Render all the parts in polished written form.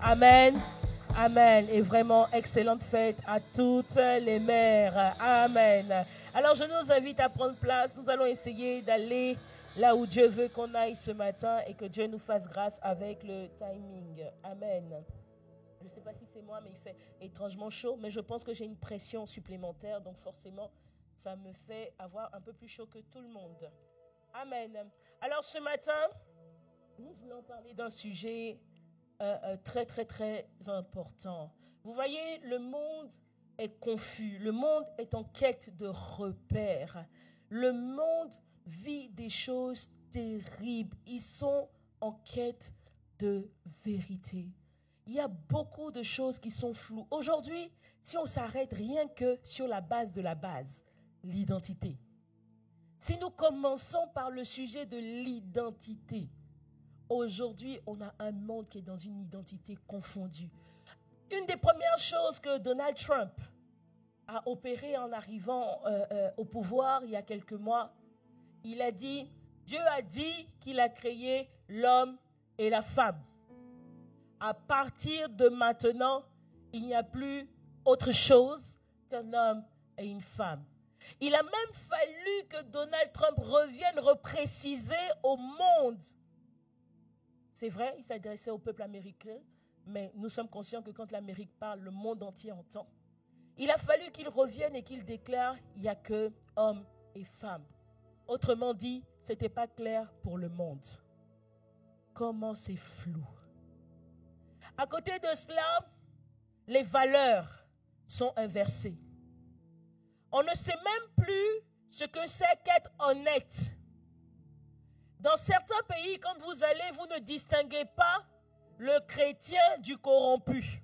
Amen. Amen. Et vraiment, excellente fête à toutes les mères. Amen. Alors, je nous invite à prendre place. Nous allons essayer d'aller là où Dieu veut qu'on aille ce matin et que Dieu nous fasse grâce avec le timing. Amen. Je ne sais pas si c'est moi, mais il fait étrangement chaud. Mais je pense que j'ai une pression supplémentaire. Donc, forcément, ça me fait avoir un peu plus chaud que tout le monde. Amen. Alors, ce matin, nous voulons parler d'un sujet très, très, très important. Vous voyez, le monde est confus. Le monde est en quête de repères. Le monde vit des choses terribles. Ils sont en quête de vérité. Il y a beaucoup de choses qui sont floues. Aujourd'hui, si on s'arrête rien que sur la base, l'identité. Si nous commençons par le sujet de l'identité, aujourd'hui, on a un monde qui est dans une identité confondue. Une des premières choses que Donald Trump a opéré en arrivant au pouvoir il y a quelques mois, il a dit, Dieu a dit qu'il a créé l'homme et la femme. À partir de maintenant, il n'y a plus autre chose qu'un homme et une femme. Il a même fallu que Donald Trump revienne repréciser au monde. C'est vrai, il s'adressait au peuple américain, mais nous sommes conscients que quand l'Amérique parle, le monde entier entend. Il a fallu qu'il revienne et qu'il déclare, il n'y a que hommes et femmes. Autrement dit, ce n'était pas clair pour le monde. Comment c'est flou. À côté de cela, les valeurs sont inversées. On ne sait même plus ce que c'est qu'être honnête. Dans certains pays, quand vous allez, vous ne distinguez pas le chrétien du corrompu.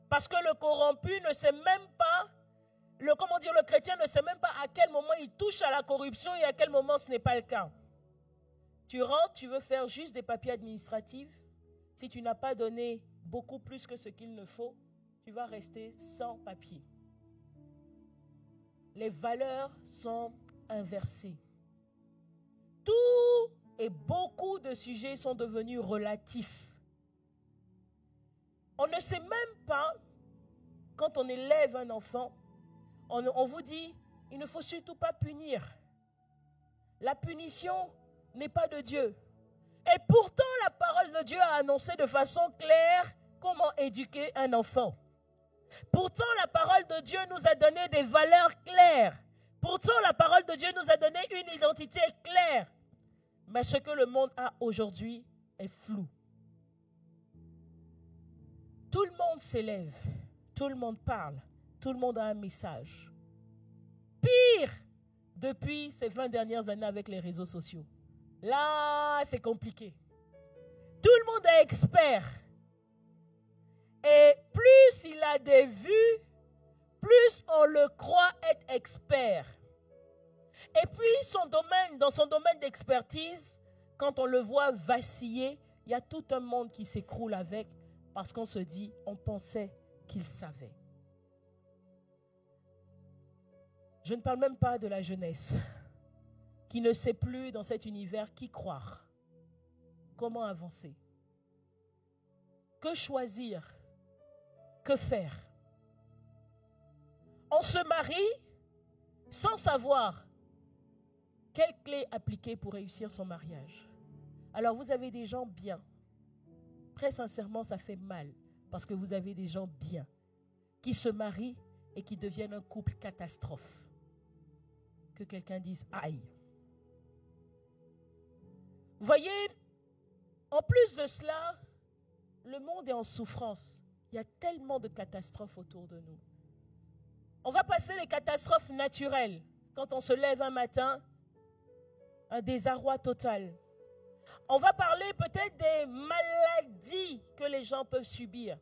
Parce que le corrompu ne sait même pas, le chrétien ne sait même pas à quel moment il touche à la corruption et à quel moment ce n'est pas le cas. Tu rentres, tu veux faire juste des papiers administratifs. Si tu n'as pas donné beaucoup plus que ce qu'il ne faut, tu vas rester sans papier. Les valeurs sont inversées. Tout et beaucoup de sujets sont devenus relatifs. On ne sait même pas, quand on élève un enfant, on vous dit, il ne faut surtout pas punir. La punition n'est pas de Dieu. Et pourtant, la parole de Dieu a annoncé de façon claire comment éduquer un enfant. Pourtant, la parole de Dieu nous a donné des valeurs claires. Pourtant, la parole de Dieu nous a donné une identité claire. Mais ce que le monde a aujourd'hui est flou. Tout le monde s'élève, tout le monde parle, tout le monde a un message. Pire, depuis ces 20 dernières années avec les réseaux sociaux. Là, c'est compliqué. Tout le monde est expert. Et plus il a des vues, plus on le croit être expert. Et puis, dans son domaine d'expertise, quand on le voit vaciller, il y a tout un monde qui s'écroule avec parce qu'on se dit, on pensait qu'il savait. Je ne parle même pas de la jeunesse qui ne sait plus dans cet univers qui croire, comment avancer, que choisir, que faire. On se marie sans savoir quelle clé appliquer pour réussir son mariage. Alors vous avez des gens bien. Très sincèrement, ça fait mal parce que vous avez des gens bien qui se marient et qui deviennent un couple catastrophe. Que quelqu'un dise aïe. Vous voyez, en plus de cela, le monde est en souffrance. Il y a tellement de catastrophes autour de nous. On va passer les catastrophes naturelles. Quand on se lève un matin, un désarroi total. On va parler peut-être des maladies que les gens peuvent subir.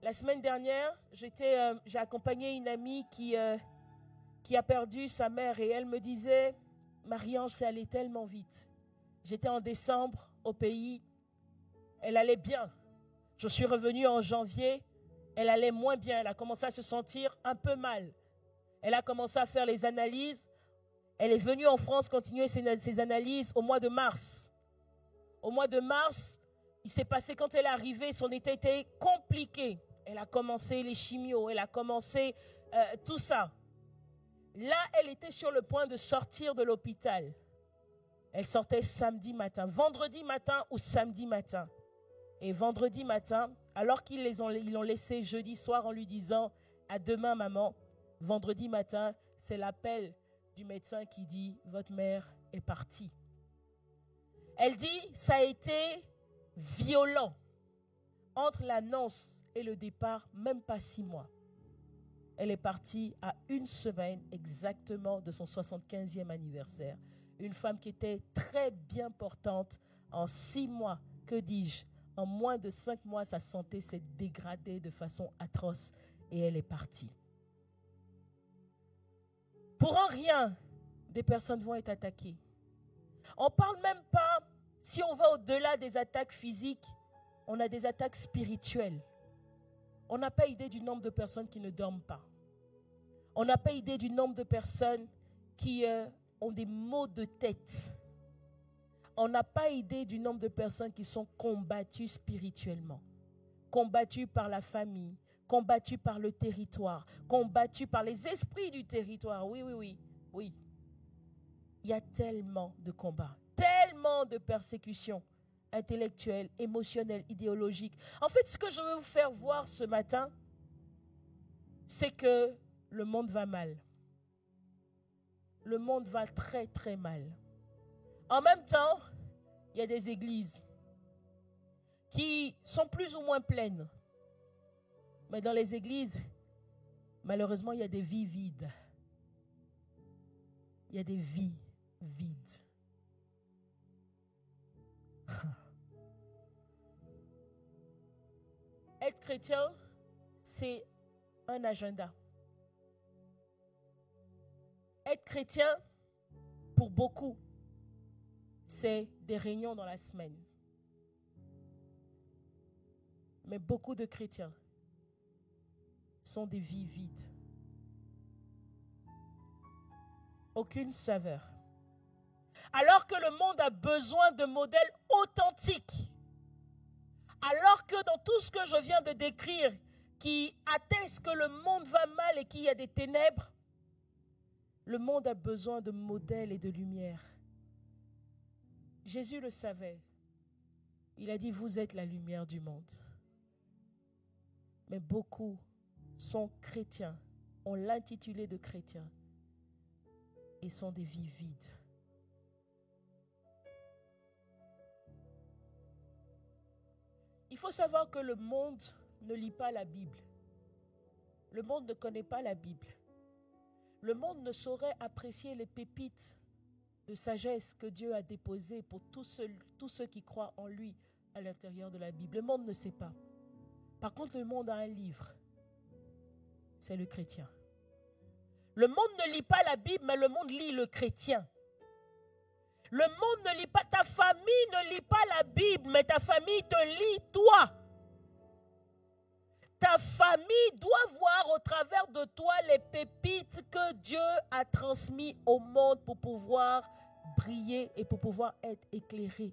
La semaine dernière, j'ai accompagné une amie qui a perdu sa mère et elle me disait, Marie-Ange, c'est allé tellement vite. J'étais en décembre au pays, elle allait bien. Je suis revenue en janvier, elle allait moins bien. Elle a commencé à se sentir un peu mal. Elle a commencé à faire les analyses. Elle est venue en France continuer ses analyses au mois de mars. Au mois de mars, Il s'est passé quand elle est arrivée, son état était compliqué. Elle a commencé les chimios, elle a commencé tout ça. Là, elle était sur le point de sortir de l'hôpital. Elle sortait samedi matin, vendredi matin ou samedi matin. Et vendredi matin, alors qu'ils l'ont laissé jeudi soir en lui disant « À demain, maman », vendredi matin, c'est l'appel du médecin qui dit « Votre mère est partie ». Elle dit « Ça a été violent entre l'annonce et le départ, même pas 6 mois. » Elle est partie à 1 semaine exactement de son 75e anniversaire. Une femme qui était très bien portante. En 6 mois, que dis-je, en moins de 5 mois, sa santé s'est dégradée de façon atroce et elle est partie. Pour un rien, des personnes vont être attaquées. On ne parle même pas, si on va au-delà des attaques physiques, on a des attaques spirituelles. On n'a pas idée du nombre de personnes qui ne dorment pas. On n'a pas idée du nombre de personnes qui ont des maux de tête. On n'a pas idée du nombre de personnes qui sont combattues spirituellement, combattues par la famille, combattues par le territoire, combattues par les esprits du territoire. Oui. Il y a tellement de combats, tellement de persécutions intellectuelles, émotionnelles, idéologiques. En fait, ce que je veux vous faire voir ce matin, c'est que le monde va mal. Le monde va très, très mal. En même temps, il y a des églises qui sont plus ou moins pleines. Mais dans les églises, malheureusement, il y a des vies vides. Il y a des vies vides. Être chrétien, c'est un agenda. Être chrétien, pour beaucoup, c'est des réunions dans la semaine. Mais beaucoup de chrétiens sont des vies vides. Aucune saveur. Alors que le monde a besoin de modèles authentiques. Alors que dans tout ce que je viens de décrire, qui atteste que le monde va mal et qu'il y a des ténèbres, le monde a besoin de modèles et de lumière. Jésus le savait. Il a dit, vous êtes la lumière du monde. Mais beaucoup sont chrétiens, ont l'intitulé de chrétiens et sont des vies vides. Il faut savoir que le monde ne lit pas la Bible. Le monde ne connaît pas la Bible. Le monde ne saurait apprécier les pépites de sagesse que Dieu a déposées pour tous ceux qui croient en lui à l'intérieur de la Bible. Le monde ne sait pas. Par contre, le monde a un livre. C'est le chrétien. Le monde ne lit pas la Bible, mais le monde lit le chrétien. Le monde ne lit pas, ta famille ne lit pas la Bible, mais ta famille te lit toi. Ta famille doit voir au travers de toi les pépites que Dieu a transmises au monde pour pouvoir briller et pour pouvoir être éclairé.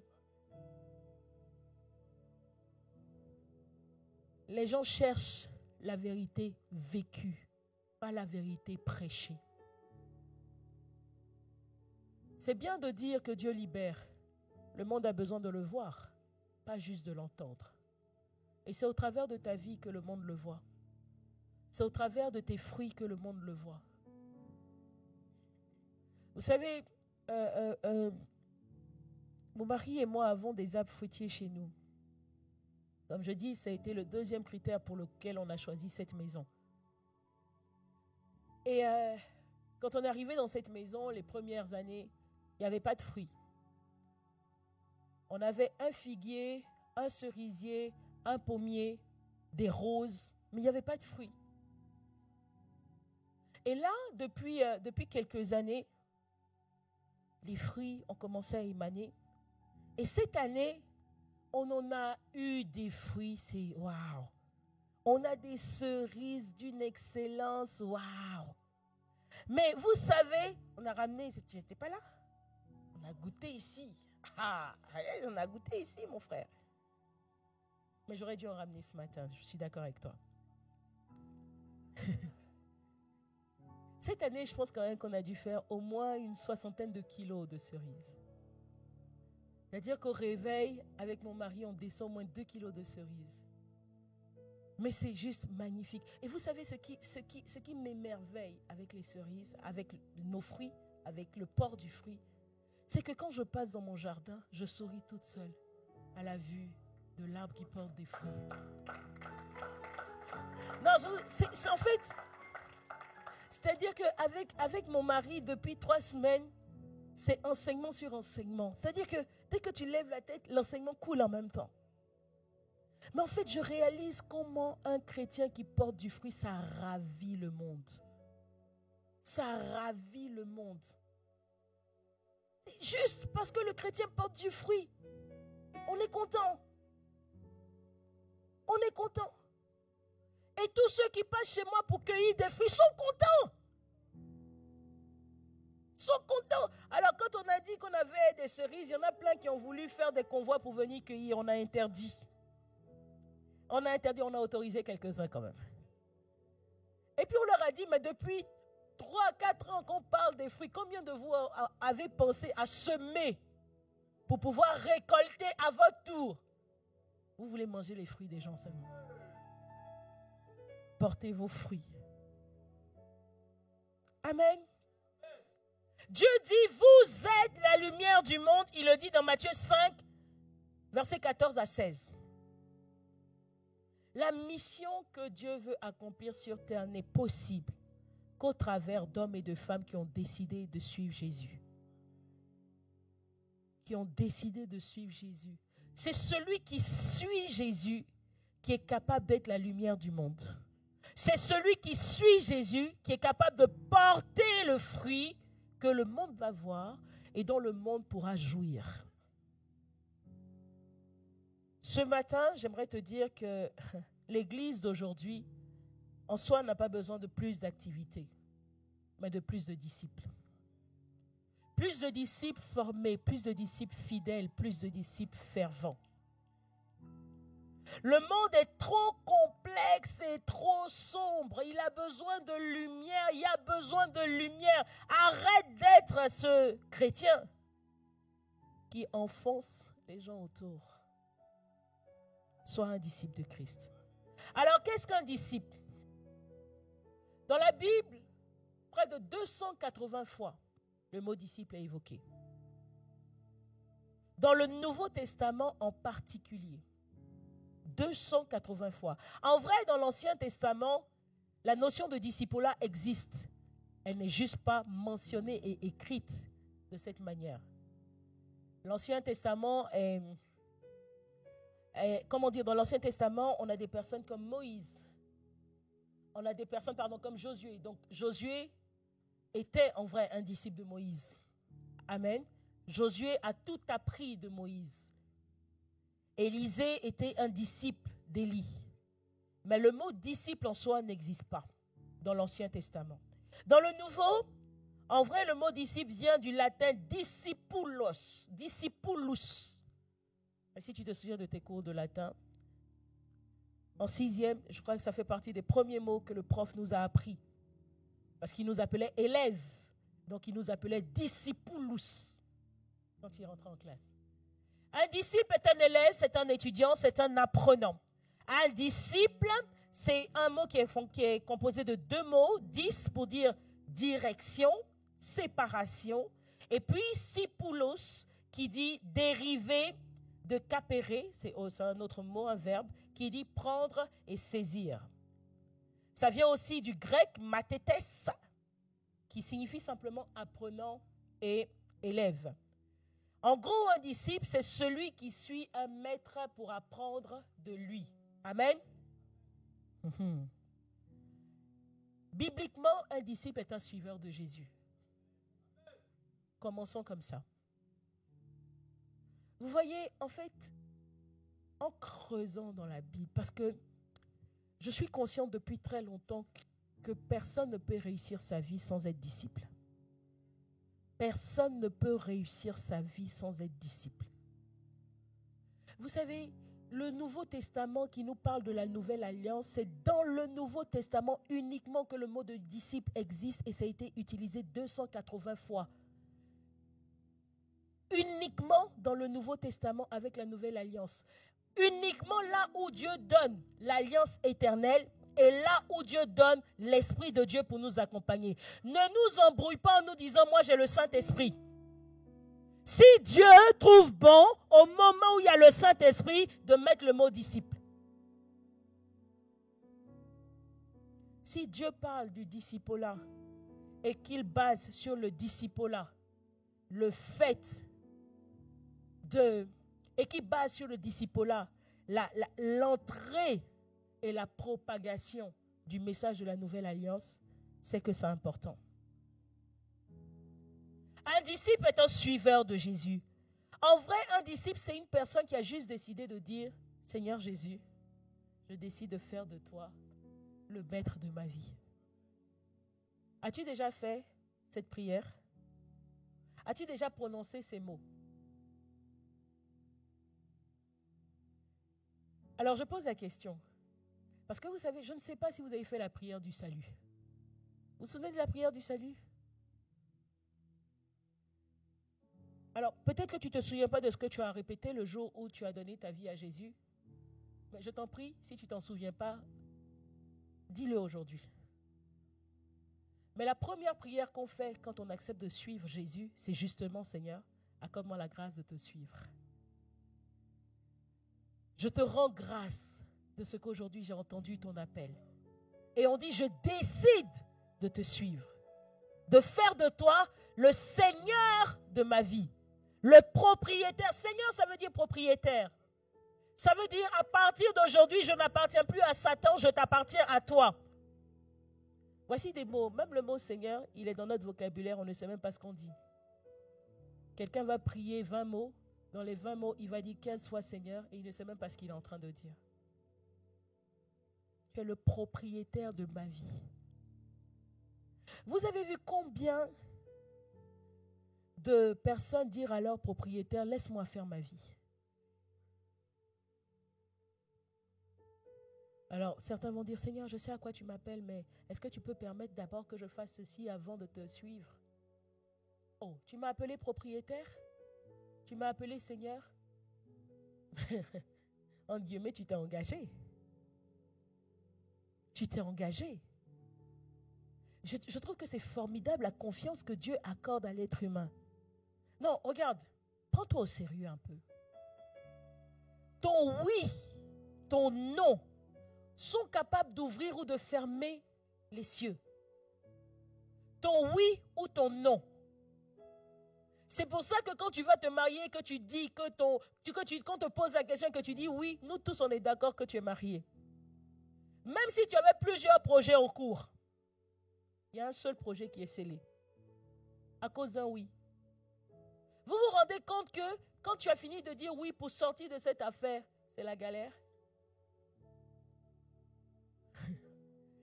Les gens cherchent la vérité vécue, pas la vérité prêchée. C'est bien de dire que Dieu libère. Le monde a besoin de le voir, pas juste de l'entendre. Et c'est au travers de ta vie que le monde le voit. C'est au travers de tes fruits que le monde le voit. Vous savez, mon mari et moi avons des arbres fruitiers chez nous. Comme je dis, ça a été le deuxième critère pour lequel on a choisi cette maison. Et quand on est arrivé dans cette maison, les premières années, il n'y avait pas de fruits. On avait un figuier, un cerisier, un pommier, des roses, mais il n'y avait pas de fruits. Et là, depuis quelques années, les fruits ont commencé à émaner. Et cette année, on en a eu des fruits, c'est waouh. On a des cerises d'une excellence, waouh. Mais vous savez, on a ramené, tu n'étais pas là? On a goûté ici. Ah, allez, on a goûté ici, mon frère. Mais j'aurais dû en ramener ce matin, je suis d'accord avec toi. Cette année, je pense quand même qu'on a dû faire au moins une 60aine de kilos de cerises. C'est-à-dire qu'au réveil, avec mon mari, on descend au moins 2 kilos de cerises. Mais c'est juste magnifique. Et vous savez ce qui m'émerveille avec les cerises, avec nos fruits, avec le port du fruit, c'est que quand je passe dans mon jardin, je souris toute seule à la vue de l'arbre qui porte des fruits. Non, c'est en fait, c'est-à-dire qu'avec mon mari, depuis 3 semaines, c'est enseignement sur enseignement. C'est-à-dire que dès que tu lèves la tête, l'enseignement coule en même temps. Mais en fait, je réalise comment un chrétien qui porte du fruit, ça ravit le monde. Ça ravit le monde. Juste parce que le chrétien porte du fruit, on est content. On est content. Et tous ceux qui passent chez moi pour cueillir des fruits sont contents. Sont contents. Alors quand on a dit qu'on avait des cerises, il y en a plein qui ont voulu faire des convois pour venir cueillir. On a interdit. On a autorisé quelques-uns quand même. Et puis on leur a dit, mais depuis 3-4 ans qu'on parle des fruits, combien de vous avez pensé à semer pour pouvoir récolter à votre tour? Vous voulez manger les fruits des gens seulement. Portez vos fruits. Amen. Dieu dit, vous êtes la lumière du monde. Il le dit dans Matthieu 5, versets 14 à 16. La mission que Dieu veut accomplir sur terre n'est possible qu'au travers d'hommes et de femmes qui ont décidé de suivre Jésus. Qui ont décidé de suivre Jésus. C'est celui qui suit Jésus qui est capable d'être la lumière du monde. C'est celui qui suit Jésus qui est capable de porter le fruit que le monde va voir et dont le monde pourra jouir. Ce matin, j'aimerais te dire que l'Église d'aujourd'hui, en soi, n'a pas besoin de plus d'activités, mais de plus de disciples. Plus de disciples formés, plus de disciples fidèles, plus de disciples fervents. Le monde est trop complexe et trop sombre. Il a besoin de lumière. Il y a besoin de lumière. Arrête d'être ce chrétien qui enfonce les gens autour. Sois un disciple de Christ. Alors, qu'est-ce qu'un disciple? Dans la Bible, près de 280 fois, le mot disciple est évoqué. Dans le Nouveau Testament en particulier, 280 fois. En vrai, dans l'Ancien Testament, la notion de discipulat existe. Elle n'est juste pas mentionnée et écrite de cette manière. L'Ancien Testament dans l'Ancien Testament, on a des personnes comme Moïse. On a des personnes, comme Josué. Donc, Josué était en vrai un disciple de Moïse. Amen. Josué a tout appris de Moïse. Élisée était un disciple d'Élie. Mais le mot disciple en soi n'existe pas dans l'Ancien Testament. Dans le Nouveau, en vrai, le mot disciple vient du latin discipulos, discipulus. Et si tu te souviens de tes cours de latin, en 6e, je crois que ça fait partie des premiers mots que le prof nous a appris. Parce qu'il nous appelait élèves. Donc, il nous appelait discipulus quand il rentrait en classe. Un disciple est un élève, c'est un étudiant, c'est un apprenant. Un disciple, c'est un mot qui est composé de 2 mots. Dis pour dire direction, séparation. Et puis, sipulos, qui dit dérivé de capere, c'est un autre mot, un verbe, qui dit prendre et saisir. Ça vient aussi du grec mathetes, qui signifie simplement apprenant et élève. En gros, un disciple, c'est celui qui suit un maître pour apprendre de lui. Amen. Bibliquement, un disciple est un suiveur de Jésus. Commençons comme ça. Vous voyez, en fait, en creusant dans la Bible, parce que je suis consciente depuis très longtemps que personne ne peut réussir sa vie sans être disciple. Personne ne peut réussir sa vie sans être disciple. Vous savez, le Nouveau Testament qui nous parle de la Nouvelle Alliance, c'est dans le Nouveau Testament uniquement que le mot de disciple existe et ça a été utilisé 280 fois. Uniquement dans le Nouveau Testament avec la Nouvelle Alliance. Uniquement là où Dieu donne l'alliance éternelle et là où Dieu donne l'Esprit de Dieu pour nous accompagner. Ne nous embrouille pas en nous disant, moi j'ai le Saint-Esprit. Si Dieu trouve bon, au moment où il y a le Saint-Esprit, de mettre le mot disciple. Si Dieu parle du discipolat et qu'il base sur le discipolat, le fait et qui base sur le discipolat, l'entrée et la propagation du message de la Nouvelle Alliance, c'est que c'est important. Un disciple est un suiveur de Jésus. En vrai, un disciple, c'est une personne qui a juste décidé de dire, Seigneur Jésus, je décide de faire de toi le maître de ma vie. As-tu déjà fait cette prière? As-tu déjà prononcé ces mots? Alors, je pose la question. Parce que vous savez, je ne sais pas si vous avez fait la prière du salut. Vous vous souvenez de la prière du salut? Alors, peut-être que tu ne te souviens pas de ce que tu as répété le jour où tu as donné ta vie à Jésus. Mais je t'en prie, si tu ne t'en souviens pas, dis-le aujourd'hui. Mais la première prière qu'on fait quand on accepte de suivre Jésus, c'est justement, Seigneur, accorde-moi la grâce de te suivre. Je te rends grâce de ce qu'aujourd'hui j'ai entendu ton appel. Et on dit, je décide de te suivre, de faire de toi le Seigneur de ma vie, le propriétaire. Seigneur, ça veut dire propriétaire. Ça veut dire, à partir d'aujourd'hui, je n'appartiens plus à Satan, je t'appartiens à toi. Voici des mots, même le mot Seigneur, il est dans notre vocabulaire, on ne sait même pas ce qu'on dit. Quelqu'un va prier 20 mots, dans les 20 mots, il va dire 15 fois Seigneur et il ne sait même pas ce qu'il est en train de dire. Tu es le propriétaire de ma vie. Vous avez vu combien de personnes dire à leur propriétaire, laisse-moi faire ma vie. Alors, certains vont dire, Seigneur, je sais à quoi tu m'appelles, mais est-ce que tu peux permettre d'abord que je fasse ceci avant de te suivre? Oh, tu m'as appelé propriétaire? Tu m'as appelé Seigneur? En guillemets, tu t'es engagé. Tu t'es engagé. Je trouve que c'est formidable la confiance que Dieu accorde à l'être humain. Non, regarde, prends-toi au sérieux un peu. Ton oui, ton non sont capables d'ouvrir ou de fermer les cieux. Ton oui ou ton non. C'est pour ça que quand tu vas te marier, que tu dis que quand on te pose la question, que tu dis oui, nous tous on est d'accord que tu es marié. Même si tu avais plusieurs projets en cours, il y a un seul projet qui est scellé. À cause d'un oui. Vous vous rendez compte que quand tu as fini de dire oui pour sortir de cette affaire, c'est la galère?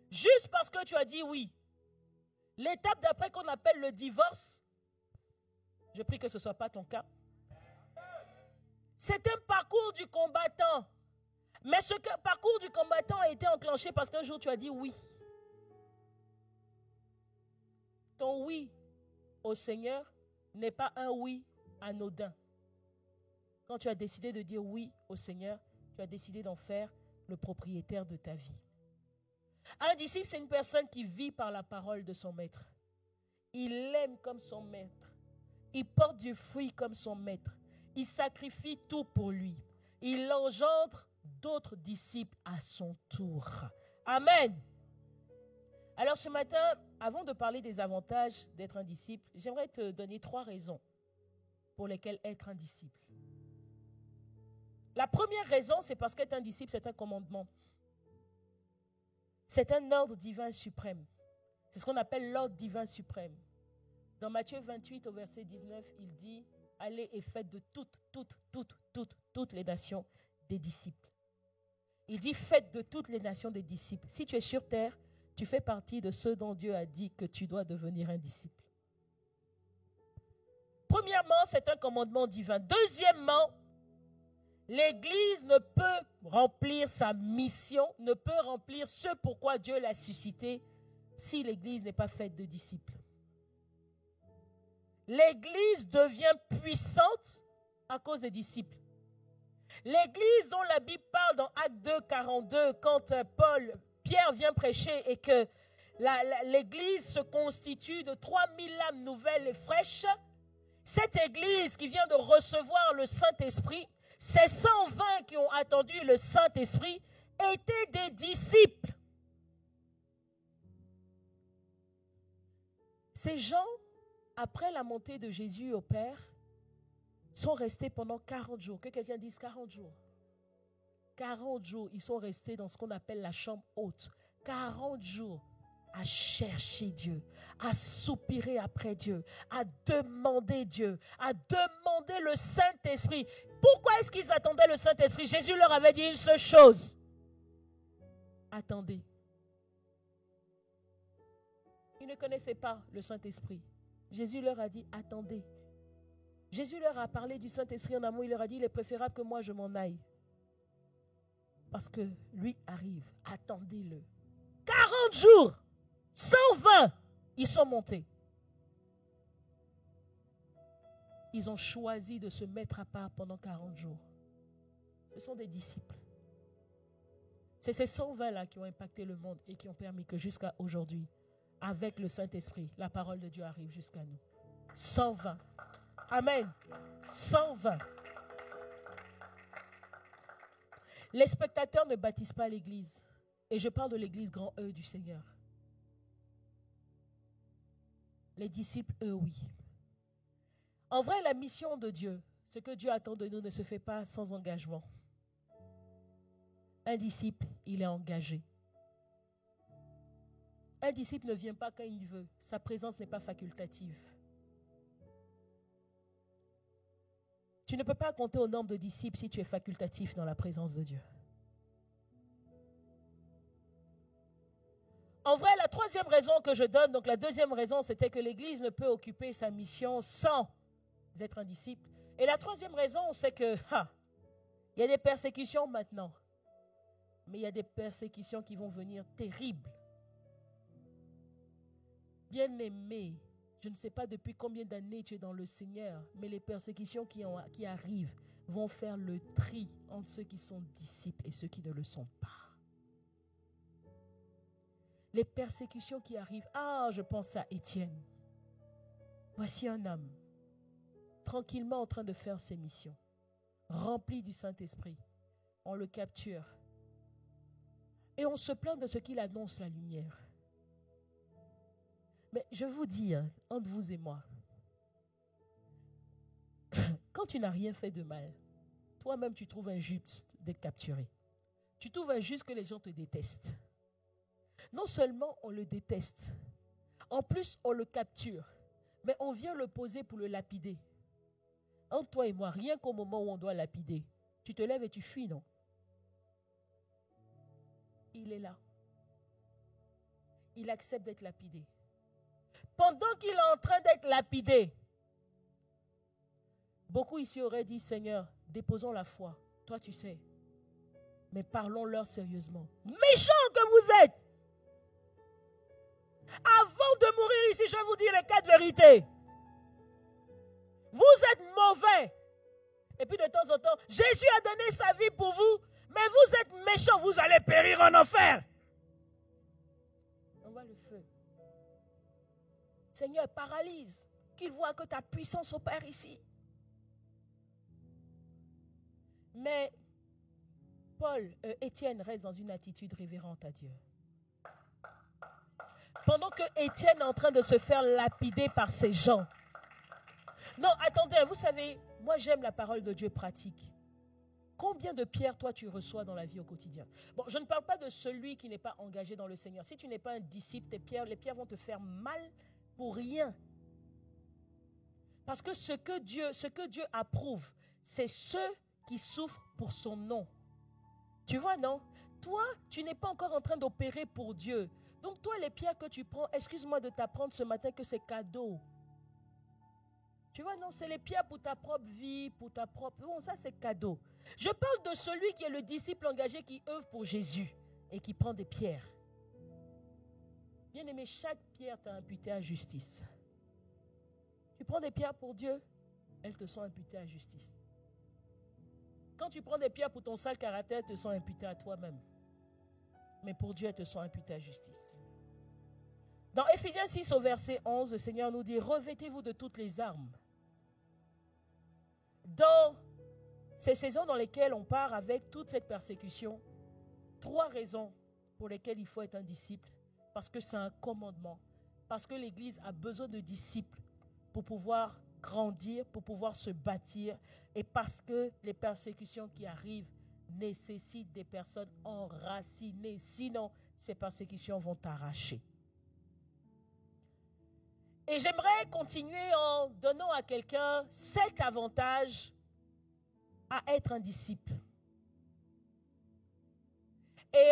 Juste parce que tu as dit oui. L'étape d'après qu'on appelle le divorce, je prie que ce ne soit pas ton cas. C'est un parcours du combattant. Mais ce parcours du combattant a été enclenché parce qu'un jour tu as dit oui. Ton oui au Seigneur n'est pas un oui anodin. Quand tu as décidé de dire oui au Seigneur, tu as décidé d'en faire le propriétaire de ta vie. Un disciple, c'est une personne qui vit par la parole de son maître. Il l'aime comme son maître. Il porte du fruit comme son maître. Il sacrifie tout pour lui. Il engendre d'autres disciples à son tour. Amen. Alors ce matin, avant de parler des avantages d'être un disciple, j'aimerais te donner 3 raisons pour lesquelles être un disciple. La première raison, c'est parce qu'être un disciple, c'est un commandement. C'est un ordre divin suprême. C'est ce qu'on appelle l'ordre divin suprême. Dans Matthieu 28 au verset 19, il dit, allez et faites de toutes les nations des disciples. Il dit, faites de toutes les nations des disciples. Si tu es sur terre, tu fais partie de ceux dont Dieu a dit que tu dois devenir un disciple. Premièrement, c'est un commandement divin. Deuxièmement, L'Église ne peut remplir sa mission, ne peut remplir ce pourquoi Dieu l'a suscité si l'Église n'est pas faite de disciples. L'Église devient puissante à cause des disciples. L'Église dont la Bible parle dans Actes 2, 42, quand Pierre vient prêcher et que l'Église se constitue de 3000 âmes nouvelles et fraîches, cette Église qui vient de recevoir le Saint-Esprit, ces 120 qui ont attendu le Saint-Esprit étaient des disciples. Ces gens, après la montée de Jésus au Père, sont restés pendant 40 jours. Que quelqu'un dise 40 jours. 40 jours, ils sont restés dans ce qu'on appelle la chambre haute. 40 jours à chercher Dieu, à soupirer après Dieu, à demander Dieu, à demander le Saint-Esprit. Pourquoi est-ce qu'ils attendaient le Saint-Esprit? Jésus leur avait dit une seule chose. Attendez. Ils ne connaissaient pas le Saint-Esprit. Jésus leur a dit, attendez. Jésus leur a parlé du Saint-Esprit en amont. Il leur a dit, il est préférable que moi je m'en aille. Parce que lui arrive. Attendez-le. 40 jours, 120, ils sont montés. Ils ont choisi de se mettre à part pendant 40 jours. Ce sont des disciples. C'est ces 120-là qui ont impacté le monde et qui ont permis que jusqu'à aujourd'hui, avec le Saint-Esprit, la parole de Dieu arrive jusqu'à nous. 120. Amen. 120. Les spectateurs ne baptisent pas l'Église. Et je parle de l'Église grand E du Seigneur. Les disciples, eux, oui. En vrai, la mission de Dieu, ce que Dieu attend de nous ne se fait pas sans engagement. Un disciple, il est engagé. Un disciple ne vient pas quand il veut. Sa présence n'est pas facultative. Tu ne peux pas compter au nombre de disciples si tu es facultatif dans la présence de Dieu. En vrai, la troisième raison que je donne, donc la deuxième raison, c'était que l'Église ne peut occuper sa mission sans être un disciple. Et la troisième raison, c'est que, il y a des persécutions maintenant. Mais il y a des persécutions qui vont venir terribles. Bien-aimé, je ne sais pas depuis combien d'années tu es dans le Seigneur, mais les persécutions qui arrivent vont faire le tri entre ceux qui sont disciples et ceux qui ne le sont pas. Les persécutions qui arrivent, je pense à Étienne. Voici un homme, tranquillement en train de faire ses missions, rempli du Saint-Esprit. On le capture. Et on se plaint de ce qu'il annonce la lumière. Mais je vous dis, entre vous et moi, quand tu n'as rien fait de mal, toi-même tu trouves injuste d'être capturé. Tu trouves injuste que les gens te détestent. Non seulement on le déteste, en plus on le capture, mais on vient le poser pour le lapider. Entre toi et moi, rien qu'au moment où on doit lapider, tu te lèves et tu fuis, non? Il est là. Il accepte d'être lapidé. Pendant qu'il est en train d'être lapidé, beaucoup ici auraient dit, Seigneur, déposons la foi. Toi, tu sais. Mais parlons-leur sérieusement. Méchants que vous êtes! Avant de mourir ici, je vais vous dire les 4 vérités. Vous êtes mauvais. Et puis de temps en temps, Jésus a donné sa vie pour vous, mais vous êtes méchants, vous allez périr en enfer. On voit le feu. Seigneur, paralyse, qu'il voit que ta puissance opère ici. Mais Étienne reste dans une attitude révérente à Dieu. Pendant que Étienne est en train de se faire lapider par ces gens. Non, attendez, vous savez, moi j'aime la parole de Dieu pratique. Combien de pierres, toi, tu reçois dans la vie au quotidien? Bon, je ne parle pas de celui qui n'est pas engagé dans le Seigneur. Si tu n'es pas un disciple, les pierres vont te faire mal pour rien. Parce que ce que Dieu approuve, c'est ceux qui souffrent pour son nom. Tu vois, non? Toi, tu n'es pas encore en train d'opérer pour Dieu. Donc toi, les pierres que tu prends, excuse-moi de t'apprendre ce matin que c'est cadeau. Tu vois, non, c'est les pierres pour ta propre vie, pour ta propre... Bon, ça c'est cadeau. Je parle de celui qui est le disciple engagé qui œuvre pour Jésus et qui prend des pierres. Bien-aimé, chaque pierre t'a imputé à justice. Tu prends des pierres pour Dieu, elles te sont imputées à justice. Quand tu prends des pierres pour ton sale caractère, elles te sont imputées à toi-même. Mais pour Dieu, elles te sont imputées à justice. Dans Éphésiens 6 au verset 11, le Seigneur nous dit, revêtez-vous de toutes les armes. Dans ces saisons dans lesquelles on part avec toute cette persécution, 3 raisons pour lesquelles il faut être un disciple. Parce que c'est un commandement. Parce que l'Église a besoin de disciples pour pouvoir grandir, pour pouvoir se bâtir. Et parce que les persécutions qui arrivent nécessitent des personnes enracinées. Sinon, ces persécutions vont t'arracher. Et j'aimerais continuer en donnant à quelqu'un 7 avantages à être un disciple. Et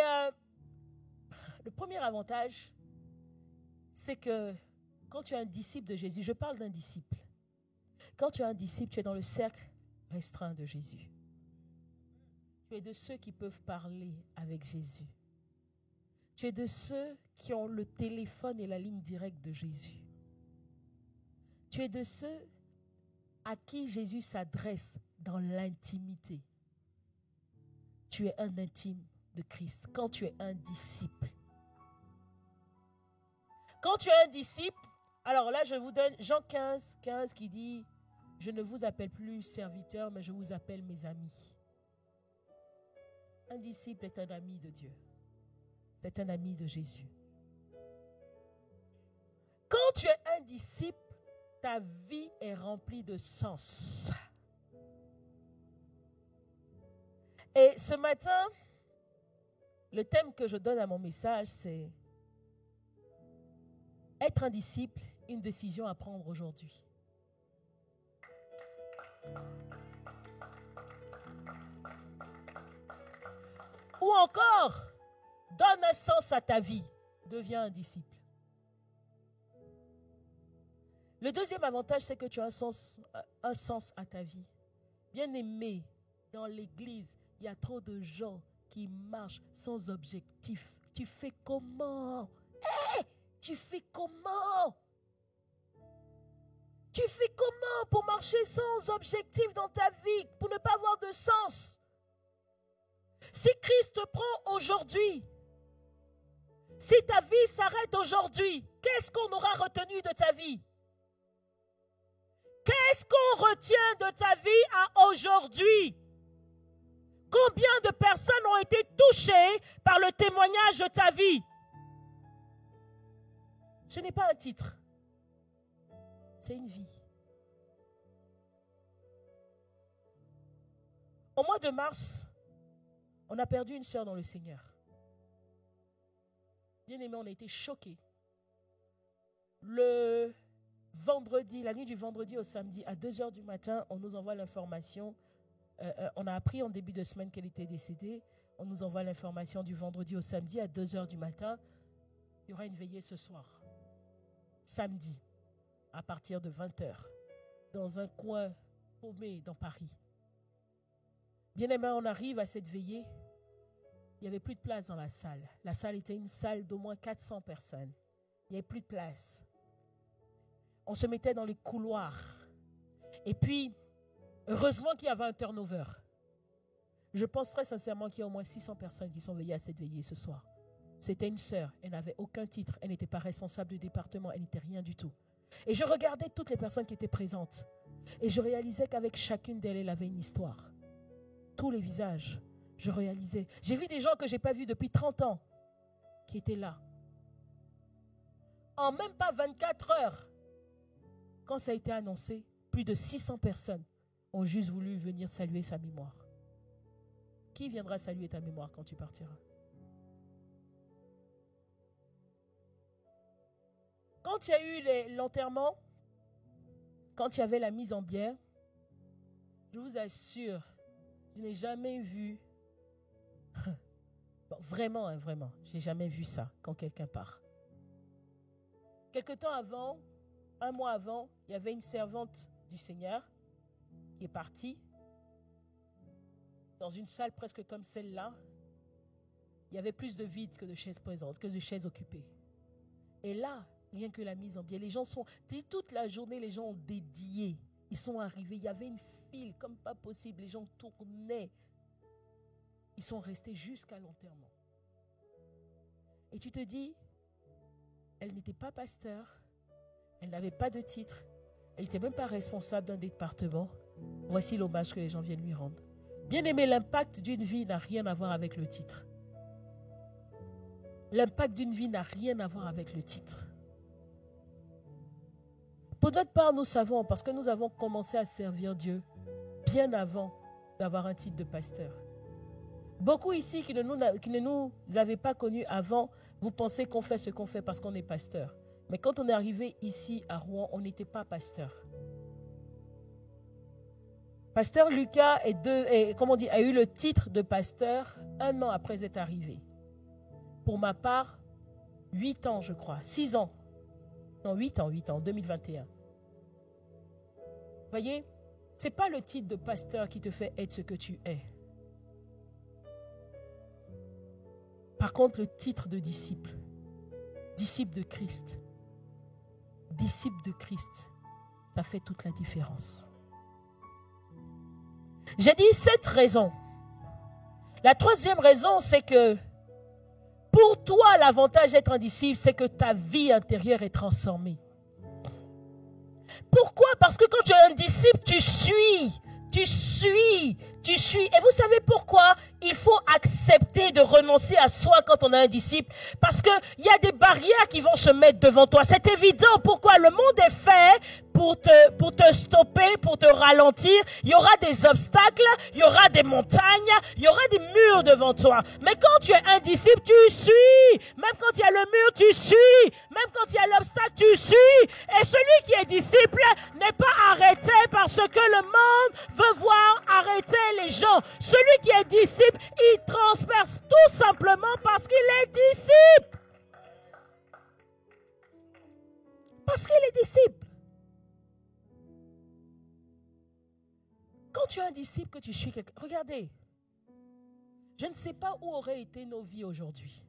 le premier avantage, c'est que quand tu es un disciple de Jésus, je parle d'un disciple. Quand tu es un disciple, tu es dans le cercle restreint de Jésus. Tu es de ceux qui peuvent parler avec Jésus. Tu es de ceux qui ont le téléphone et la ligne directe de Jésus. Tu es de ceux à qui Jésus s'adresse dans l'intimité. Tu es un intime de Christ. Quand tu es un disciple. Quand tu es un disciple, alors là je vous donne Jean 15 qui dit, je ne vous appelle plus serviteur, mais je vous appelle mes amis. Un disciple est un ami de Dieu. C'est un ami de Jésus. Quand tu es un disciple, ta vie est remplie de sens. Et ce matin, le thème que je donne à mon message, c'est être un disciple, une décision à prendre aujourd'hui. Ou encore, donne un sens à ta vie, deviens un disciple. Le deuxième avantage, c'est que tu as un sens à ta vie. Bien-aimé, dans l'église, il y a trop de gens qui marchent sans objectif. Tu fais comment? Tu fais comment? Tu fais comment pour marcher sans objectif dans ta vie, pour ne pas avoir de sens? Si Christ te prend aujourd'hui, si ta vie s'arrête aujourd'hui, qu'est-ce qu'on aura retenu de ta vie? Qu'est-ce qu'on retient de ta vie à aujourd'hui? Combien de personnes ont été touchées par le témoignage de ta vie? Ce n'est pas un titre, c'est une vie. Au mois de mars, on a perdu une sœur dans le Seigneur. Bien aimé, on a été choqués. Le vendredi, la nuit du vendredi au samedi, à 2h du matin, on nous envoie l'information. On a appris en début de semaine qu'elle était décédée. On nous envoie l'information du vendredi au samedi à 2h du matin. Il y aura une veillée ce soir. Samedi, à partir de 20h, dans un coin paumé dans Paris. Bien aimé, on arrive à cette veillée. Il n'y avait plus de place dans la salle. La salle était une salle d'au moins 400 personnes. Il n'y avait plus de place. On se mettait dans les couloirs. Et puis, heureusement qu'il y avait un turnover. Je pense très sincèrement qu'il y a au moins 600 personnes qui sont veillées à cette veillée ce soir. C'était une sœur. Elle n'avait aucun titre. Elle n'était pas responsable du département. Elle n'était rien du tout. Et je regardais toutes les personnes qui étaient présentes. Et je réalisais qu'avec chacune d'elles, elle avait une histoire. Tous les visages, je réalisais. J'ai vu des gens que je n'ai pas vus depuis 30 ans qui étaient là. En même pas 24 heures, quand ça a été annoncé, plus de 600 personnes ont juste voulu venir saluer sa mémoire. Qui viendra saluer ta mémoire quand tu partiras? Quand il y a eu l'enterrement, quand il y avait la mise en bière, je vous assure, je n'ai jamais vu, bon, vraiment, je n'ai jamais vu ça quand quelqu'un part. Quelque temps avant, un mois avant, il y avait une servante du Seigneur qui est partie. dans une salle presque comme celle-là, il y avait plus de vide que de chaises présentes, que de chaises occupées. Et là, rien que la mise en biais, les gens sont, toute la journée, les gens ont dédié. Ils sont arrivés, il y avait une file comme pas possible, les gens tournaient. Ils sont restés jusqu'à l'enterrement. Et tu te dis, elle n'était pas pasteur, elle n'avait pas de titre, elle n'était même pas responsable d'un département. Voici l'hommage que les gens viennent lui rendre. Bien aimé, l'impact d'une vie n'a rien à voir avec le titre. L'impact d'une vie n'a rien à voir avec le titre. Pour notre part, nous savons, parce que nous avons commencé à servir Dieu bien avant d'avoir un titre de pasteur. Beaucoup ici qui ne nous avaient pas connus avant, vous pensez qu'on fait ce qu'on fait parce qu'on est pasteur. Mais quand on est arrivé ici à Rouen, on n'était pas pasteur. Pasteur Lucas a eu le titre de pasteur 1 an après être arrivé. Pour ma part, 8 ans je crois, 6 ans. Non, 8 ans, 2021. Voyez, ce n'est pas le titre de pasteur qui te fait être ce que tu es. Par contre, le titre de disciple, disciple de Christ, ça fait toute la différence. J'ai dit 7 raisons. La 3e raison, c'est que pour toi, l'avantage d'être un disciple, c'est que ta vie intérieure est transformée. Pourquoi? Parce que quand tu es un disciple, tu suis. Et vous savez pourquoi? Il faut accepter de renoncer à soi quand on a un disciple. Parce qu'il y a des barrières qui vont se mettre devant toi. C'est évident. Pourquoi? Le monde est fait pour te stopper, pour te ralentir. Il y aura des obstacles, il y aura des montagnes, il y aura des murs devant toi. Mais quand tu es un disciple, tu suis. Même quand il y a le mur, tu suis. Même quand il y a l'obstacle, tu suis. Et celui qui est disciple n'est pas arrêté parce que le monde veut voir arrêter les gens. Celui qui est disciple, il transperce tout simplement parce qu'il est disciple. Parce qu'il est disciple. Quand tu es un disciple, que tu suis quelqu'un, regardez, je ne sais pas où auraient été nos vies aujourd'hui.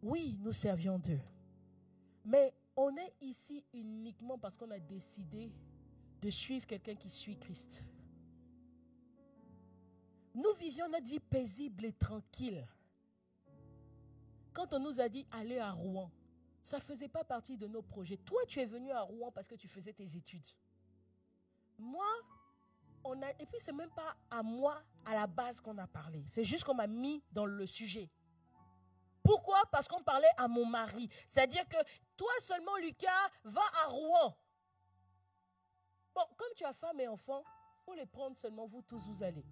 Oui, nous servions Dieu. Mais on est ici uniquement parce qu'on a décidé de suivre quelqu'un qui suit Christ. Nous vivions notre vie paisible et tranquille. Quand on nous a dit aller à Rouen, ça ne faisait pas partie de nos projets. Toi, tu es venu à Rouen parce que tu faisais tes études. Moi, et puis ce n'est même pas à moi, à la base, qu'on a parlé. C'est juste qu'on m'a mis dans le sujet. Pourquoi? Parce qu'on parlait à mon mari. C'est-à-dire que toi seulement, Lucas, va à Rouen. Bon, comme tu as femme et enfant, il faut les prendre seulement, vous tous, vous allez.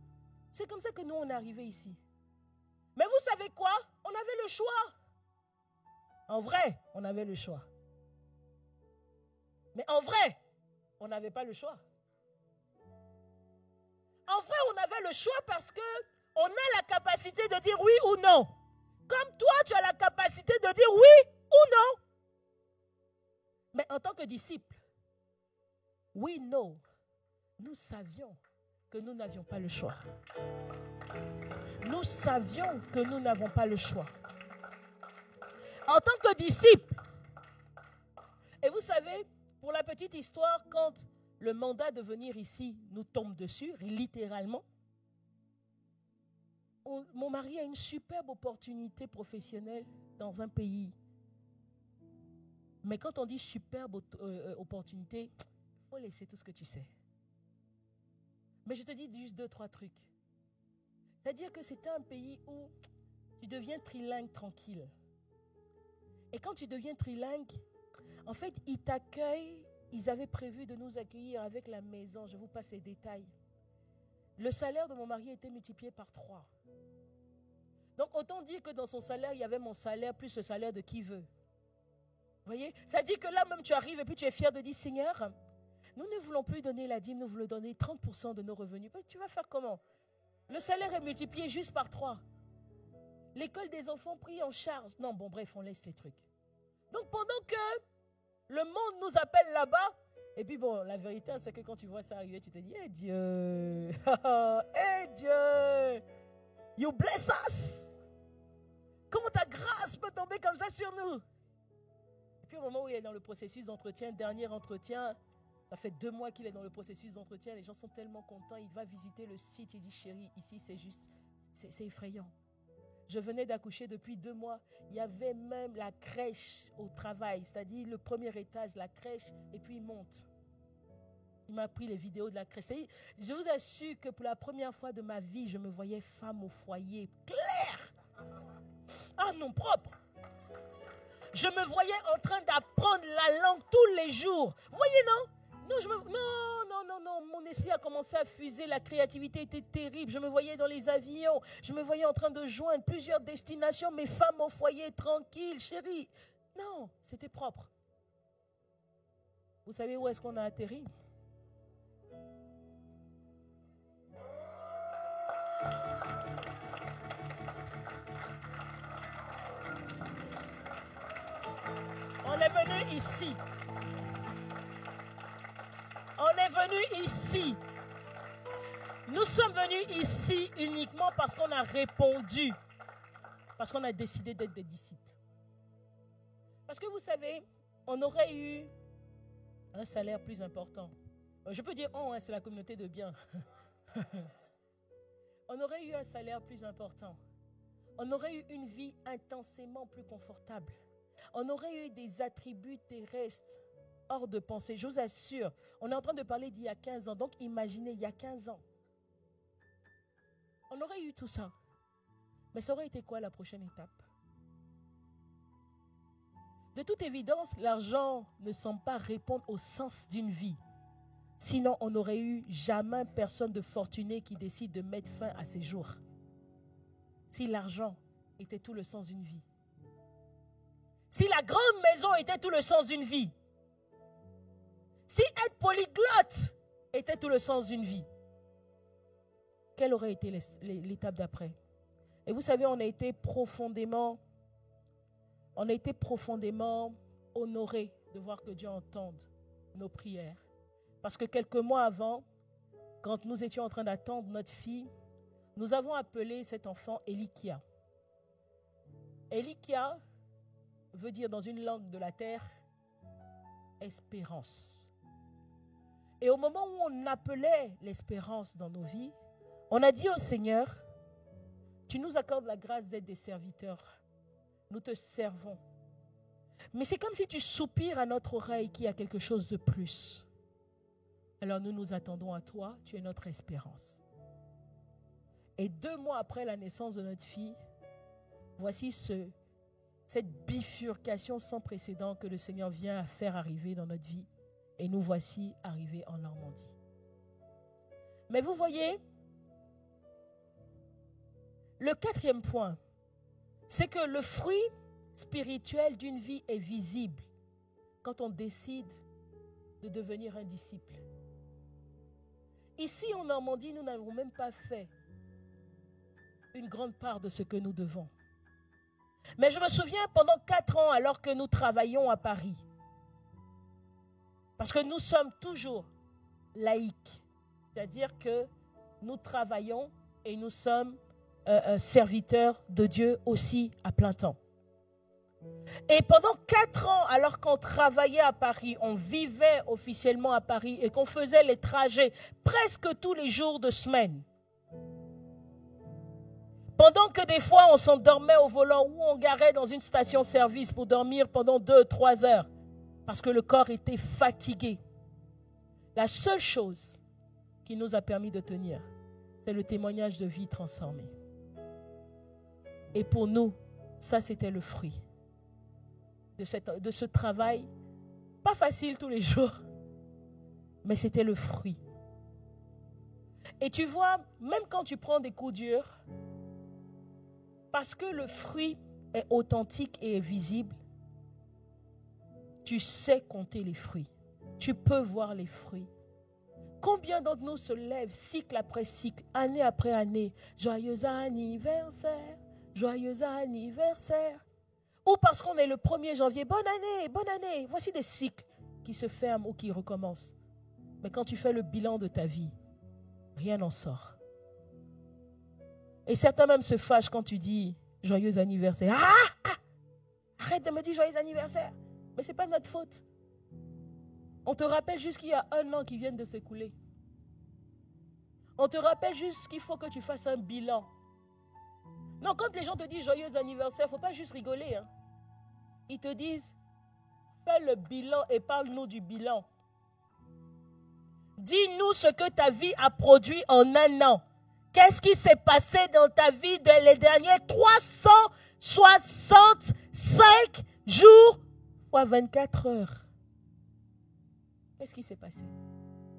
C'est comme ça que nous, on est arrivés ici. Mais vous savez quoi? On avait le choix. En vrai, on avait le choix. Mais en vrai, on n'avait pas le choix. En vrai, on avait le choix parce qu'on a la capacité de dire oui ou non. Comme toi, tu as la capacité de dire oui ou non. Mais en tant que disciple, we know, nous savions que nous n'avions pas le choix. Nous savions que nous n'avons pas le choix. En tant que disciple, et vous savez, pour la petite histoire, quand le mandat de venir ici nous tombe dessus, littéralement, mon mari a une superbe opportunité professionnelle dans un pays. Mais quand on dit superbe opportunité, il faut laisser tout ce que tu sais. Mais je te dis juste 2-3 trucs. C'est-à-dire que c'était un pays où tu deviens trilingue tranquille. Et quand tu deviens trilingue, en fait, ils t'accueillent. Ils avaient prévu de nous accueillir avec la maison. Je vous passe les détails. Le salaire de mon mari était multiplié par 3. Donc, autant dire que dans son salaire, il y avait mon salaire plus le salaire de qui veut. Vous voyez? Ça dit que là, même tu arrives et puis tu es fier de dire, Seigneur, nous ne voulons plus donner la dîme, nous voulons donner 30% de nos revenus. Mais tu vas faire comment? Le salaire est multiplié juste par 3. L'école des enfants pris en charge. Non, bon, bref, on laisse les trucs. Donc, pendant que le monde nous appelle là-bas, Et puis bon, la vérité, c'est que quand tu vois ça arriver, tu te dis, eh Dieu, eh Dieu, you bless us. Comment ta grâce peut tomber comme ça sur nous? Et puis au moment où il est dans le processus d'entretien, dernier entretien, ça fait 2 mois qu'il est dans le processus d'entretien, les gens sont tellement contents, il va visiter le site, il dit, chérie, ici c'est juste, c'est effrayant. Je venais d'accoucher depuis 2 mois. Il y avait même la crèche au travail, c'est-à-dire le premier étage, la crèche, et puis il monte. Il m'a pris les vidéos de la crèche. Je vous assure que pour la première fois de ma vie, je me voyais femme au foyer, claire. Ah non, propre. Je me voyais en train d'apprendre la langue tous les jours. Vous voyez, non? Non, mon esprit a commencé à fuser, la créativité était terrible, je me voyais dans les avions, je me voyais en train de joindre plusieurs destinations, mes femmes au foyer, tranquille, chérie. Non, c'était propre. Vous savez où est-ce qu'on a atterri? On est venu ici. On est venu ici. Nous sommes venus ici uniquement parce qu'on a répondu. Parce qu'on a décidé d'être des disciples. Parce que vous savez, on aurait eu un salaire plus important. Je peux dire on, c'est la communauté de biens. On aurait eu un salaire plus important. On aurait eu une vie intensément plus confortable. On aurait eu des attributs terrestres hors de pensée. Je vous assure, on est en train de parler d'il y a 15 ans. Donc imaginez, il y a 15 ans. On aurait eu tout ça. Mais ça aurait été quoi la prochaine étape? De toute évidence, l'argent ne semble pas répondre au sens d'une vie. Sinon, on n'aurait eu jamais personne de fortuné qui décide de mettre fin à ses jours. Si l'argent était tout le sens d'une vie. Si la grande maison était tout le sens d'une vie. Si être polyglotte était tout le sens d'une vie. Quelle aurait été l'étape d'après? Et vous savez, on a été profondément honorés de voir que Dieu entende nos prières. Parce que quelques mois avant, quand nous étions en train d'attendre notre fille, nous avons appelé cet enfant Elikia. Elikia veut dire dans une langue de la terre, espérance. Et au moment où on appelait l'espérance dans nos vies, on a dit au Seigneur, tu nous accordes la grâce d'être des serviteurs. Nous te servons. Mais c'est comme si tu soupires à notre oreille qu'il y a quelque chose de plus. Alors nous nous attendons à toi, tu es notre espérance. Et 2 mois après la naissance de notre fille, voici cette bifurcation sans précédent que le Seigneur vient à faire arriver dans notre vie. Et nous voici arrivés en Normandie. Mais vous voyez, le 4e point, c'est que le fruit spirituel d'une vie est visible quand on décide de devenir un disciple. Ici en Normandie, nous n'avons même pas fait une grande part de ce que nous devons. Mais je me souviens pendant 4 ans, alors que nous travaillions à Paris, parce que nous sommes toujours laïcs, c'est-à-dire que nous travaillons et nous sommes serviteurs de Dieu aussi à plein temps. Et pendant 4 ans, alors qu'on travaillait à Paris, on vivait officiellement à Paris et qu'on faisait les trajets presque tous les jours de semaine. Pendant que des fois on s'endormait au volant ou on garait dans une station-service pour dormir pendant 2-3 heures parce que le corps était fatigué. La seule chose qui nous a permis de tenir, c'est le témoignage de vie transformée. Et pour nous, ça c'était le fruit de ce travail, pas facile tous les jours, mais c'était le fruit. Et tu vois, même quand tu prends des coups durs, parce que le fruit est authentique et est visible, tu sais compter les fruits. Tu peux voir les fruits. Combien d'entre nous se lèvent cycle après cycle, année après année, joyeux anniversaire, joyeux anniversaire. Ou parce qu'on est le 1er janvier, bonne année, voici des cycles. qui se ferme ou qui recommence. Mais quand tu fais le bilan de ta vie, rien n'en sort. Et certains même se fâchent quand tu dis joyeux anniversaire. Arrête de me dire joyeux anniversaire. Mais ce n'est pas notre faute. On te rappelle juste qu'il y a 1 an qui vient de s'écouler. On te rappelle juste qu'il faut que tu fasses un bilan. Non, quand les gens te disent joyeux anniversaire, il ne faut pas juste rigoler. Hein. Ils te disent, fais le bilan et parle-nous du bilan. Dis-nous ce que ta vie a produit en 1 an. Qu'est-ce qui s'est passé dans ta vie les derniers 365 jours fois 24 heures? Qu'est-ce qui s'est passé?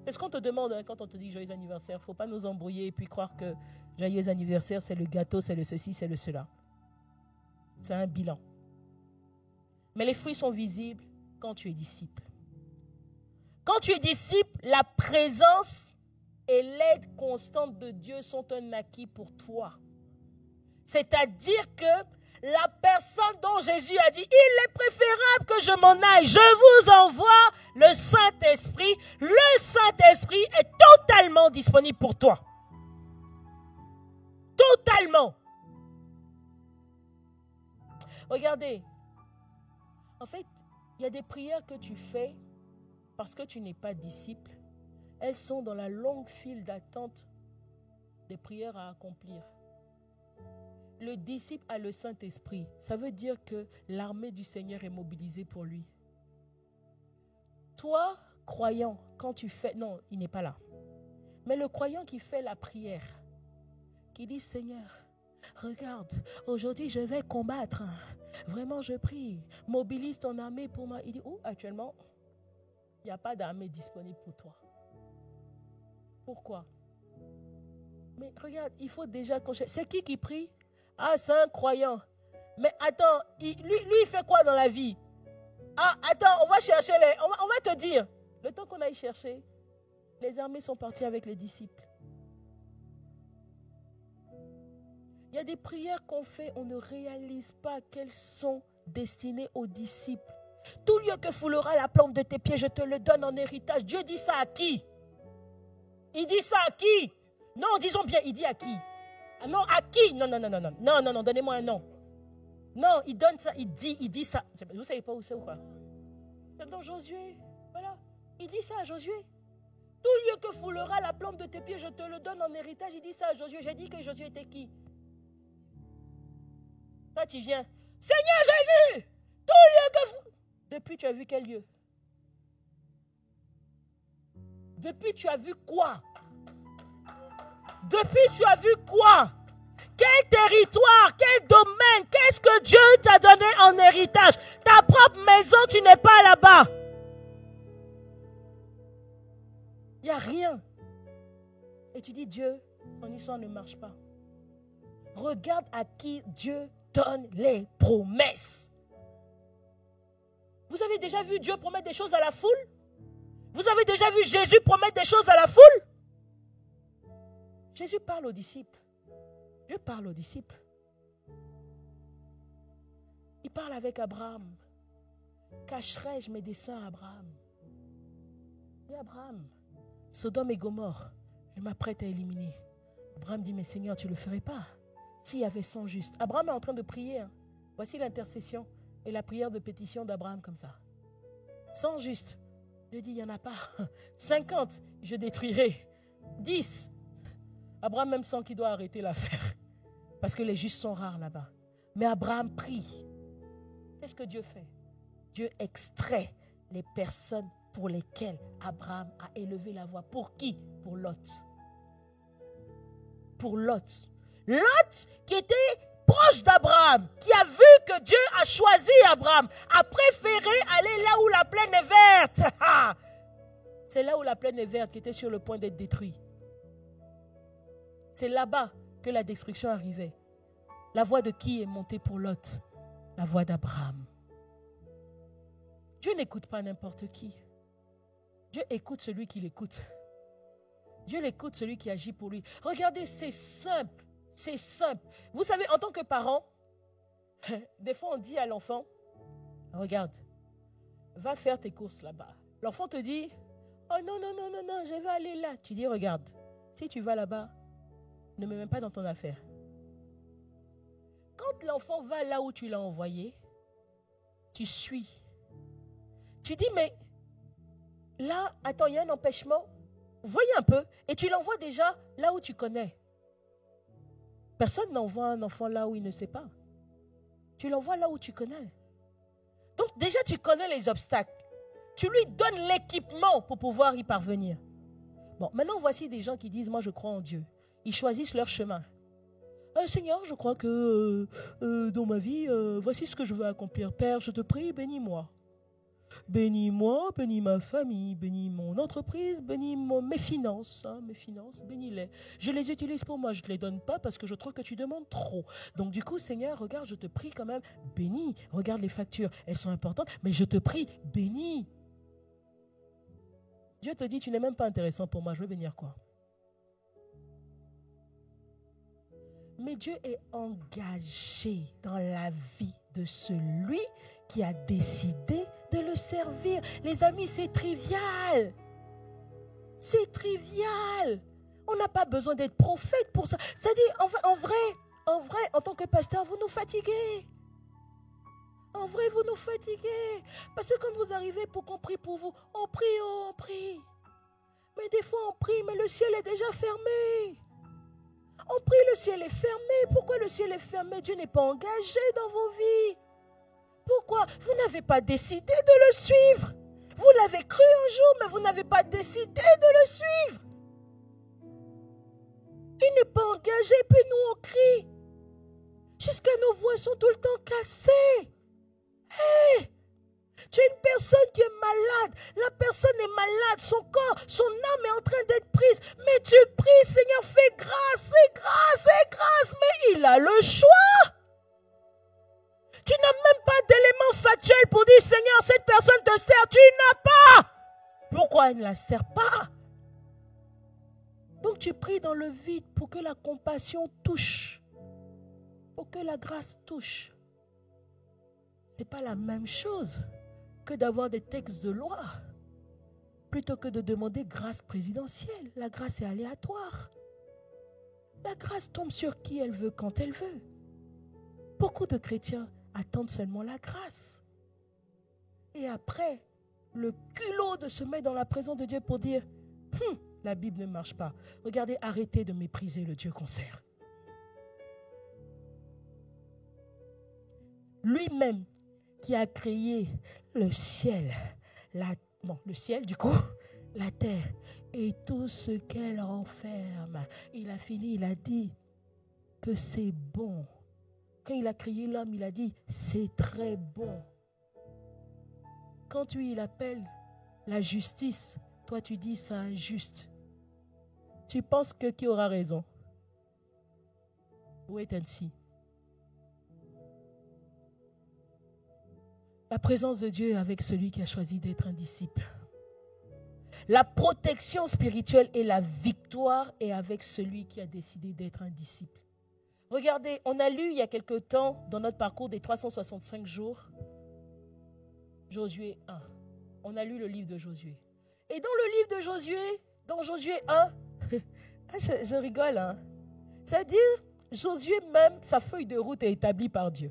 C'est ce qu'on te demande quand on te dit joyeux anniversaire. Il ne faut pas nous embrouiller et puis croire que joyeux anniversaire, c'est le gâteau, c'est le ceci, c'est le cela. C'est un bilan. Mais les fruits sont visibles quand tu es disciple. Quand tu es disciple, la présence et l'aide constante de Dieu sont un acquis pour toi. C'est-à-dire que la personne dont Jésus a dit, il est préférable que je m'en aille, je vous envoie le Saint-Esprit. Le Saint-Esprit est totalement disponible pour toi. Totalement. Regardez, en fait, il y a des prières que tu fais parce que tu n'es pas disciple. Elles sont dans la longue file d'attente des prières à accomplir. Le disciple a le Saint-Esprit. Ça veut dire que l'armée du Seigneur est mobilisée pour lui. Toi, croyant, quand tu fais... Non, il n'est pas là. Mais le croyant qui fait la prière, qui dit, Seigneur, regarde, aujourd'hui je vais combattre. Vraiment, je prie. Mobilise ton armée pour moi. Il dit, actuellement, il n'y a pas d'armée disponible pour toi. Pourquoi? Mais regarde, il faut déjà... C'est qui prie? C'est un croyant. Mais attends, lui, il fait quoi dans la vie? Attends, on va chercher on va te dire. Le temps qu'on aille chercher, les armées sont parties avec les disciples. Il y a des prières qu'on fait, on ne réalise pas qu'elles sont destinées aux disciples. Tout lieu que foulera la plante de tes pieds, je te le donne en héritage. Dieu dit ça à qui? Il dit ça à qui? Non, disons bien, il dit à qui? Non, à qui? Non, donnez-moi un nom. Non, il donne ça, il dit ça. Vous ne savez pas où c'est ou quoi? C'est dans Josué. Voilà. Il dit ça à Josué. Tout lieu que foulera la plante de tes pieds, je te le donne en héritage. Il dit ça à Josué. J'ai dit que Josué était qui? Là, tu viens. Seigneur Jésus, tout lieu que... Depuis, tu as vu quel lieu? Depuis, tu as vu quoi? Depuis, tu as vu quoi? Quel territoire, quel domaine, qu'est-ce que Dieu t'a donné en héritage? Ta propre maison, tu n'es pas là-bas. Il n'y a rien. Et tu dis, Dieu, son histoire ne marche pas. Regarde à qui Dieu donne les promesses. Vous avez déjà vu Dieu promettre des choses à la foule? Vous avez déjà vu Jésus promettre des choses à la foule? Jésus parle aux disciples. Dieu parle aux disciples. Il parle avec Abraham. Cacherai-je mes desseins à Abraham? Et Abraham, Sodome et Gomorrhe, je m'apprête à éliminer. Abraham dit, mais Seigneur, tu ne le ferais pas s'il y avait 100 justes. Abraham est en train de prier. Voici l'intercession et la prière de pétition d'Abraham comme ça. 100 justes. Dieu dit, il n'y en a pas. 50, je détruirai. 10. Abraham même sent qu'il doit arrêter l'affaire. Parce que les justes sont rares là-bas. Mais Abraham prie. Qu'est-ce que Dieu fait? Dieu extrait les personnes pour lesquelles Abraham a élevé la voix. Pour qui? Pour Lot. Pour Lot. Lot qui était proche d'Abraham, qui a vu que Dieu a choisi Abraham, a préféré aller là où la plaine est verte. C'est là où la plaine est verte qui était sur le point d'être détruite. C'est là-bas que la destruction arrivait. La voix de qui est montée pour Lot? La voix d'Abraham. Dieu n'écoute pas n'importe qui. Dieu écoute celui qui l'écoute. Dieu l'écoute celui qui agit pour lui. Regardez, c'est simple. C'est simple. Vous savez, en tant que parent, des fois on dit à l'enfant, regarde, va faire tes courses là-bas. L'enfant te dit, oh non, non, non, non, non, je vais aller là. Tu dis, regarde, si tu vas là-bas, ne me mets même pas dans ton affaire. Quand l'enfant va là où tu l'as envoyé, tu suis. Tu dis, mais là, attends, il y a un empêchement. Voyez un peu. Et tu l'envoies déjà là où tu connais. Personne n'envoie un enfant là où il ne sait pas. Tu l'envoies là où tu connais. Donc déjà, tu connais les obstacles. Tu lui donnes l'équipement pour pouvoir y parvenir. Bon, maintenant, voici des gens qui disent, moi, je crois en Dieu. Ils choisissent leur chemin. Seigneur, je crois que dans ma vie, voici ce que je veux accomplir. Père, je te prie, bénis-moi. Bénis-moi, bénis ma famille, bénis mon entreprise, bénis mes finances, bénis-les. Je les utilise pour moi, je ne te les donne pas parce que je trouve que tu demandes trop. Donc du coup, Seigneur, regarde, je te prie quand même, bénis. Regarde les factures, elles sont importantes, mais je te prie, bénis. Dieu te dit, tu n'es même pas intéressant pour moi, je veux bénir quoi? Mais Dieu est engagé dans la vie de celui qui a décidé de le servir. Les amis, c'est trivial. C'est trivial. On n'a pas besoin d'être prophète pour ça. C'est-à-dire, en vrai, en tant que pasteur, vous nous fatiguez. En vrai, vous nous fatiguez. Parce que quand vous arrivez pour qu'on prie pour vous, on prie. Mais des fois, on prie, mais le ciel est déjà fermé. On prie, le ciel est fermé. Pourquoi le ciel est fermé? Dieu n'est pas engagé dans vos vies. Pourquoi? Vous n'avez pas décidé de le suivre. Vous l'avez cru un jour, mais vous n'avez pas décidé de le suivre. Il n'est pas engagé, puis nous on crie. Jusqu'à nos voix sont tout le temps cassées. Hey! Tu es une personne qui est malade. La personne est malade. Son corps, son âme est en train d'être prise. Mais tu pries, Seigneur, fais grâce, c'est grâce. Mais il a le choix. Tu n'as même pas d'éléments factuels pour dire, Seigneur, cette personne te sert. Tu n'as pas. Pourquoi elle ne la sert pas? Donc tu pries dans le vide pour que la compassion touche. Pour que la grâce touche. Ce n'est pas la même chose que d'avoir des textes de loi, plutôt que de demander grâce présidentielle. La grâce est aléatoire. La grâce tombe sur qui elle veut, quand elle veut. Beaucoup de chrétiens attendent seulement la grâce. Et après, le culot de se mettre dans la présence de Dieu pour dire, la Bible ne marche pas. Regardez, arrêtez de mépriser le Dieu qu'on sert. Lui-même qui a créé le ciel, le ciel du coup, la terre et tout ce qu'elle renferme. Il a fini, il a dit que c'est bon. Quand il a créé l'homme, il a dit c'est très bon. Quand lui, il appelle la justice, toi tu dis c'est injuste. Tu penses que qui aura raison? Wait and see. La présence de Dieu est avec celui qui a choisi d'être un disciple. La protection spirituelle et la victoire est avec celui qui a décidé d'être un disciple. Regardez, on a lu il y a quelque temps dans notre parcours des 365 jours, Josué 1. On a lu le livre de Josué. Et dans le livre de Josué, dans Josué 1, je rigole, hein. C'est-à-dire, Josué même, sa feuille de route est établie par Dieu.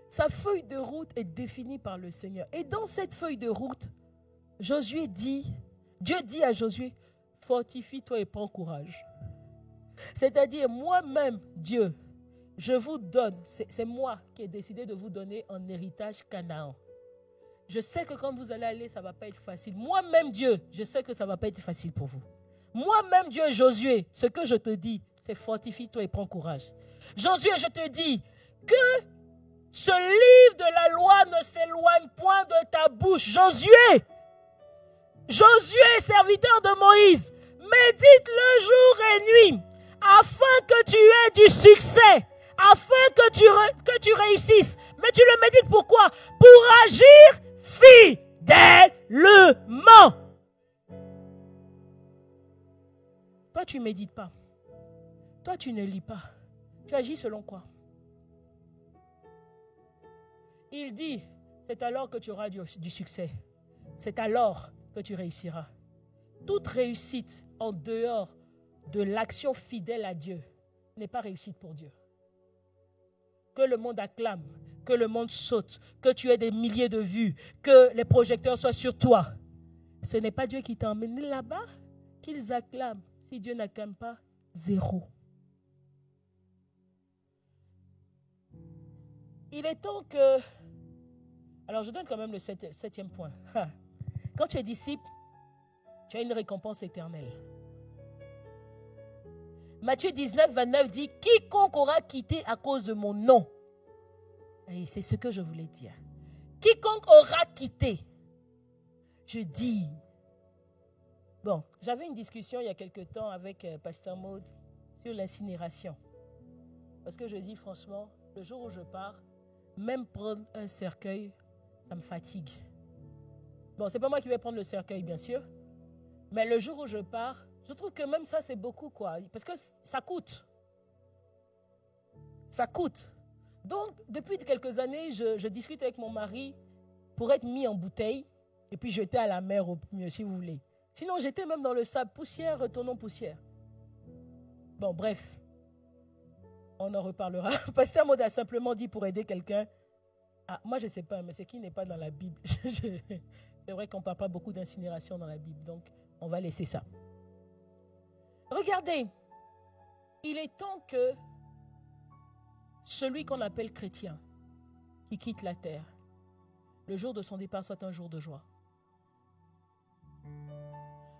Sa feuille de route est définie par le Seigneur. Et dans cette feuille de route, Dieu dit à Josué, fortifie-toi et prends courage. C'est-à-dire, moi-même, Dieu, je vous donne, c'est moi qui ai décidé de vous donner en héritage Canaan. Je sais que quand vous allez aller, ça ne va pas être facile. Moi-même, Dieu, je sais que ça ne va pas être facile pour vous. Moi-même, Dieu, Josué, ce que je te dis, c'est fortifie-toi et prends courage. Josué, je te dis que ce livre de la loi ne s'éloigne point de ta bouche. Josué, serviteur de Moïse, médite-le jour et nuit, afin que tu aies du succès, afin que tu réussisses. Mais tu le médites pourquoi? Pour agir fidèlement. Toi, tu ne médites pas. Toi, tu ne lis pas. Tu agis selon quoi? Il dit, c'est alors que tu auras du succès. c'est alors que tu réussiras. Toute réussite en dehors de l'action fidèle à Dieu n'est pas réussite pour Dieu. Que le monde acclame, que le monde saute, que tu aies des milliers de vues, que les projecteurs soient sur toi. Ce n'est pas Dieu qui t'a emmené là-bas, qu'ils acclament. Si Dieu n'acclame pas, zéro. Il est temps que... Alors je donne quand même le septième point. Quand tu es disciple, tu as une récompense éternelle. Matthieu 19, 29 dit, quiconque aura quitté à cause de mon nom. Et c'est ce que je voulais dire. Quiconque aura quitté. Je dis. Bon, j'avais une discussion il y a quelque temps avec Pasteur Maud sur l'incinération. Parce que je dis franchement, le jour où je pars, même prendre un cercueil, ça me fatigue. Bon, c'est pas moi qui vais prendre le cercueil, bien sûr. Mais le jour où je pars, je trouve que même ça, c'est beaucoup, quoi. Parce que ça coûte. Ça coûte. Donc, depuis quelques années, je discute avec mon mari pour être mis en bouteille et puis jeté à la mer au mieux, si vous voulez. Sinon, j'étais même dans le sable. Poussière, retournons poussière. Bon, bref. On en reparlera. Pasteur Maud a simplement dit pour aider quelqu'un. Ah, moi, je ne sais pas, mais c'est qui n'est pas dans la Bible. C'est vrai qu'on ne parle pas beaucoup d'incinération dans la Bible. Donc, on va laisser ça. Regardez. Il est temps que celui qu'on appelle chrétien, qui quitte la terre, le jour de son départ soit un jour de joie.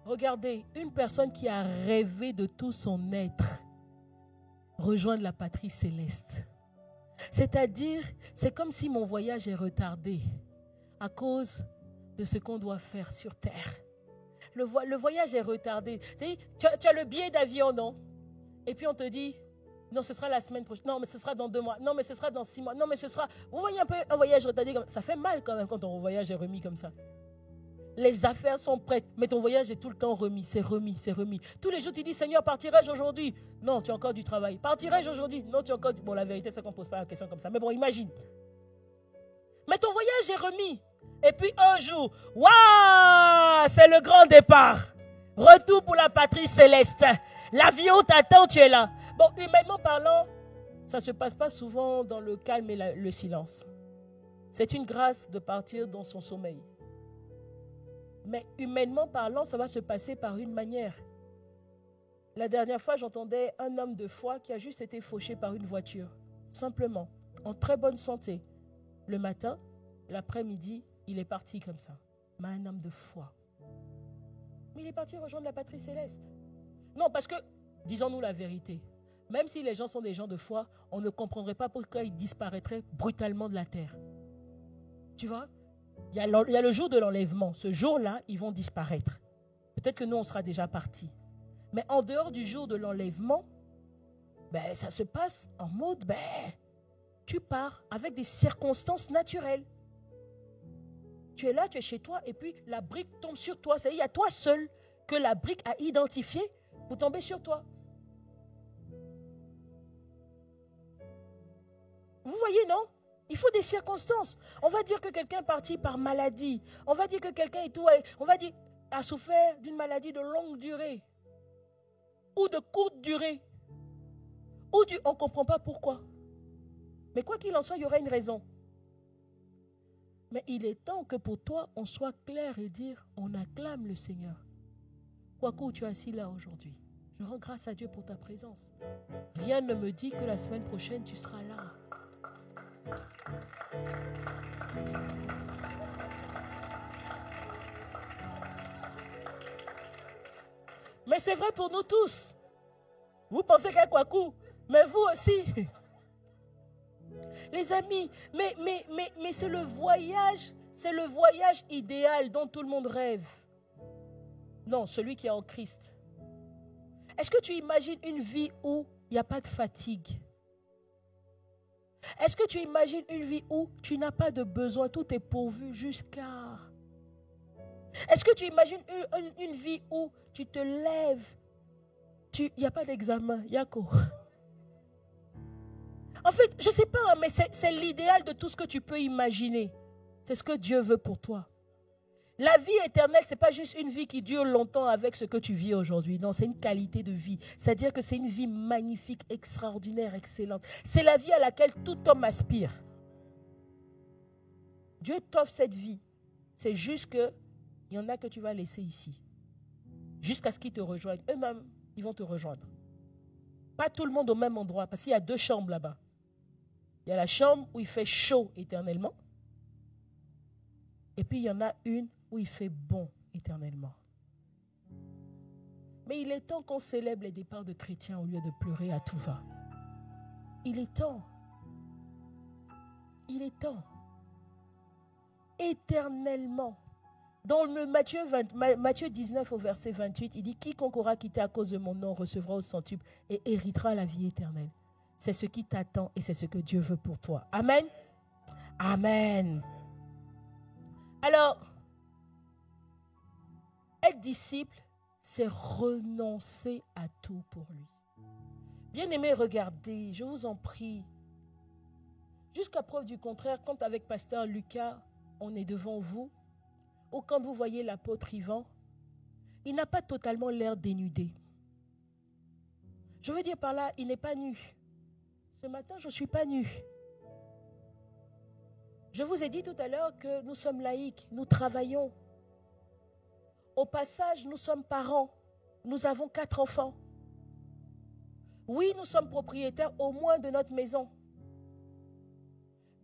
Regardez, une personne qui a rêvé de tout son être, rejoindre la patrie céleste. C'est-à-dire, c'est comme si mon voyage est retardé à cause de ce qu'on doit faire sur terre. Le voyage est retardé. Tu as le billet d'avion, non? Et puis on te dit, non, ce sera la semaine prochaine. Non, mais ce sera dans 2 mois. Non, mais ce sera dans 6 mois. Non, mais ce sera... Vous voyez un peu un voyage retardé comme ça. Ça fait mal quand même quand ton voyage est remis comme ça. Les affaires sont prêtes, mais ton voyage est tout le temps remis. C'est remis, c'est remis. Tous les jours, tu dis, Seigneur, partirai-je aujourd'hui? Non, tu as encore du travail. Partirai-je aujourd'hui? Non, tu as encore... Bon, la vérité, c'est qu'on ne pose pas la question comme ça. Mais bon, imagine. Mais ton voyage est remis. Et puis un jour, waouh, c'est le grand départ. Retour pour la patrie céleste. L'avion t'attend, tu es là. Bon, humainement parlant, ça ne se passe pas souvent dans le calme et le silence. C'est une grâce de partir dans son sommeil. Mais humainement parlant, ça va se passer par une manière. La dernière fois, j'entendais un homme de foi qui a juste été fauché par une voiture. Simplement, en très bonne santé. Le matin, l'après-midi, il est parti comme ça. Mais un homme de foi. Mais il est parti rejoindre la patrie céleste. Non, parce que, disons-nous la vérité, même si les gens sont des gens de foi, on ne comprendrait pas pourquoi ils disparaîtraient brutalement de la terre. Tu vois? Il y a le jour de l'enlèvement. Ce jour-là, ils vont disparaître. Peut-être que nous, on sera déjà partis. Mais en dehors du jour de l'enlèvement, ça se passe en mode, tu pars avec des circonstances naturelles. Tu es là, tu es chez toi, et puis la brique tombe sur toi. C'est-à-dire, il y a toi seul que la brique a identifié pour tomber sur toi. Vous voyez, non? Il faut des circonstances. On va dire que quelqu'un est parti par maladie. On va dire que quelqu'un est tout. On va dire a souffert d'une maladie de longue durée. Ou de courte durée. Ou on ne comprend pas pourquoi. Mais quoi qu'il en soit, il y aura une raison. Mais il est temps que pour toi, on soit clair et dire, on acclame le Seigneur. Quoique tu es assis là aujourd'hui, je rends grâce à Dieu pour ta présence. Rien ne me dit que la semaine prochaine, tu seras là. Mais c'est vrai pour nous tous. Vous pensez qu'à Kwaku, mais vous aussi. Les amis, mais c'est le voyage idéal dont tout le monde rêve. Non, celui qui est en Christ. Est-ce que tu imagines une vie où il n'y a pas de fatigue? Est-ce que tu imagines une vie où tu n'as pas de besoin, tout est pourvu jusqu'à... Est-ce que tu imagines une vie où tu te lèves, il n'y a pas d'examen, il y a quoi? En fait, je ne sais pas, mais c'est l'idéal de tout ce que tu peux imaginer. C'est ce que Dieu veut pour toi. La vie éternelle, ce n'est pas juste une vie qui dure longtemps avec ce que tu vis aujourd'hui. Non, c'est une qualité de vie. C'est-à-dire que c'est une vie magnifique, extraordinaire, excellente. C'est la vie à laquelle tout homme aspire. Dieu t'offre cette vie. C'est juste qu'il y en a que tu vas laisser ici. Jusqu'à ce qu'ils te rejoignent. Eux-mêmes, ils vont te rejoindre. Pas tout le monde au même endroit, parce qu'il y a 2 chambres là-bas. Il y a la chambre où il fait chaud éternellement. Et puis il y en a une où il fait bon éternellement. Mais il est temps qu'on célèbre les départs de chrétiens au lieu de pleurer à tout va. Il est temps. Il est temps. Éternellement. Dans le Matthieu 19 au verset 28, il dit « Quiconque aura quitté à cause de mon nom recevra au centuple et héritera la vie éternelle. » C'est ce qui t'attend et c'est ce que Dieu veut pour toi. Amen. Amen. Alors, être disciple, c'est renoncer à tout pour lui. Bien-aimés, regardez, je vous en prie. Jusqu'à preuve du contraire, quand avec pasteur Lucas, on est devant vous, ou quand vous voyez l'apôtre Yvan, il n'a pas totalement l'air dénudé. Je veux dire par là, il n'est pas nu. Ce matin, je ne suis pas nu. Je vous ai dit tout à l'heure que nous sommes laïcs, nous travaillons. Au passage, nous sommes parents. Nous avons 4 enfants. Oui, nous sommes propriétaires au moins de notre maison.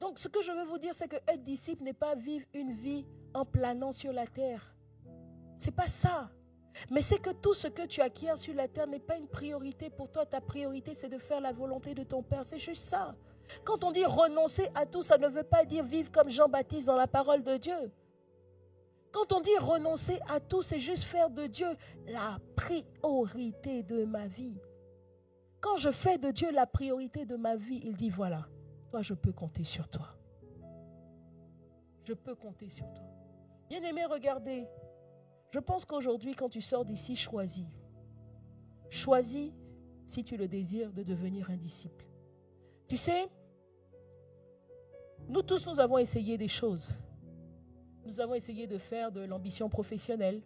Donc, ce que je veux vous dire, c'est que être disciple n'est pas vivre une vie en planant sur la terre. Ce n'est pas ça. Mais c'est que tout ce que tu acquiers sur la terre n'est pas une priorité pour toi. Ta priorité, c'est de faire la volonté de ton Père. C'est juste ça. Quand on dit renoncer à tout, ça ne veut pas dire vivre comme Jean-Baptiste dans la parole de Dieu. Quand on dit renoncer à tout, c'est juste faire de Dieu la priorité de ma vie. Quand je fais de Dieu la priorité de ma vie, il dit voilà, toi je peux compter sur toi. Je peux compter sur toi. Bien-aimé, regardez. Je pense qu'aujourd'hui, quand tu sors d'ici, choisis. Choisis, si tu le désires, de devenir un disciple. Tu sais, nous tous, nous avons essayé des choses. Nous avons essayé de faire de l'ambition professionnelle,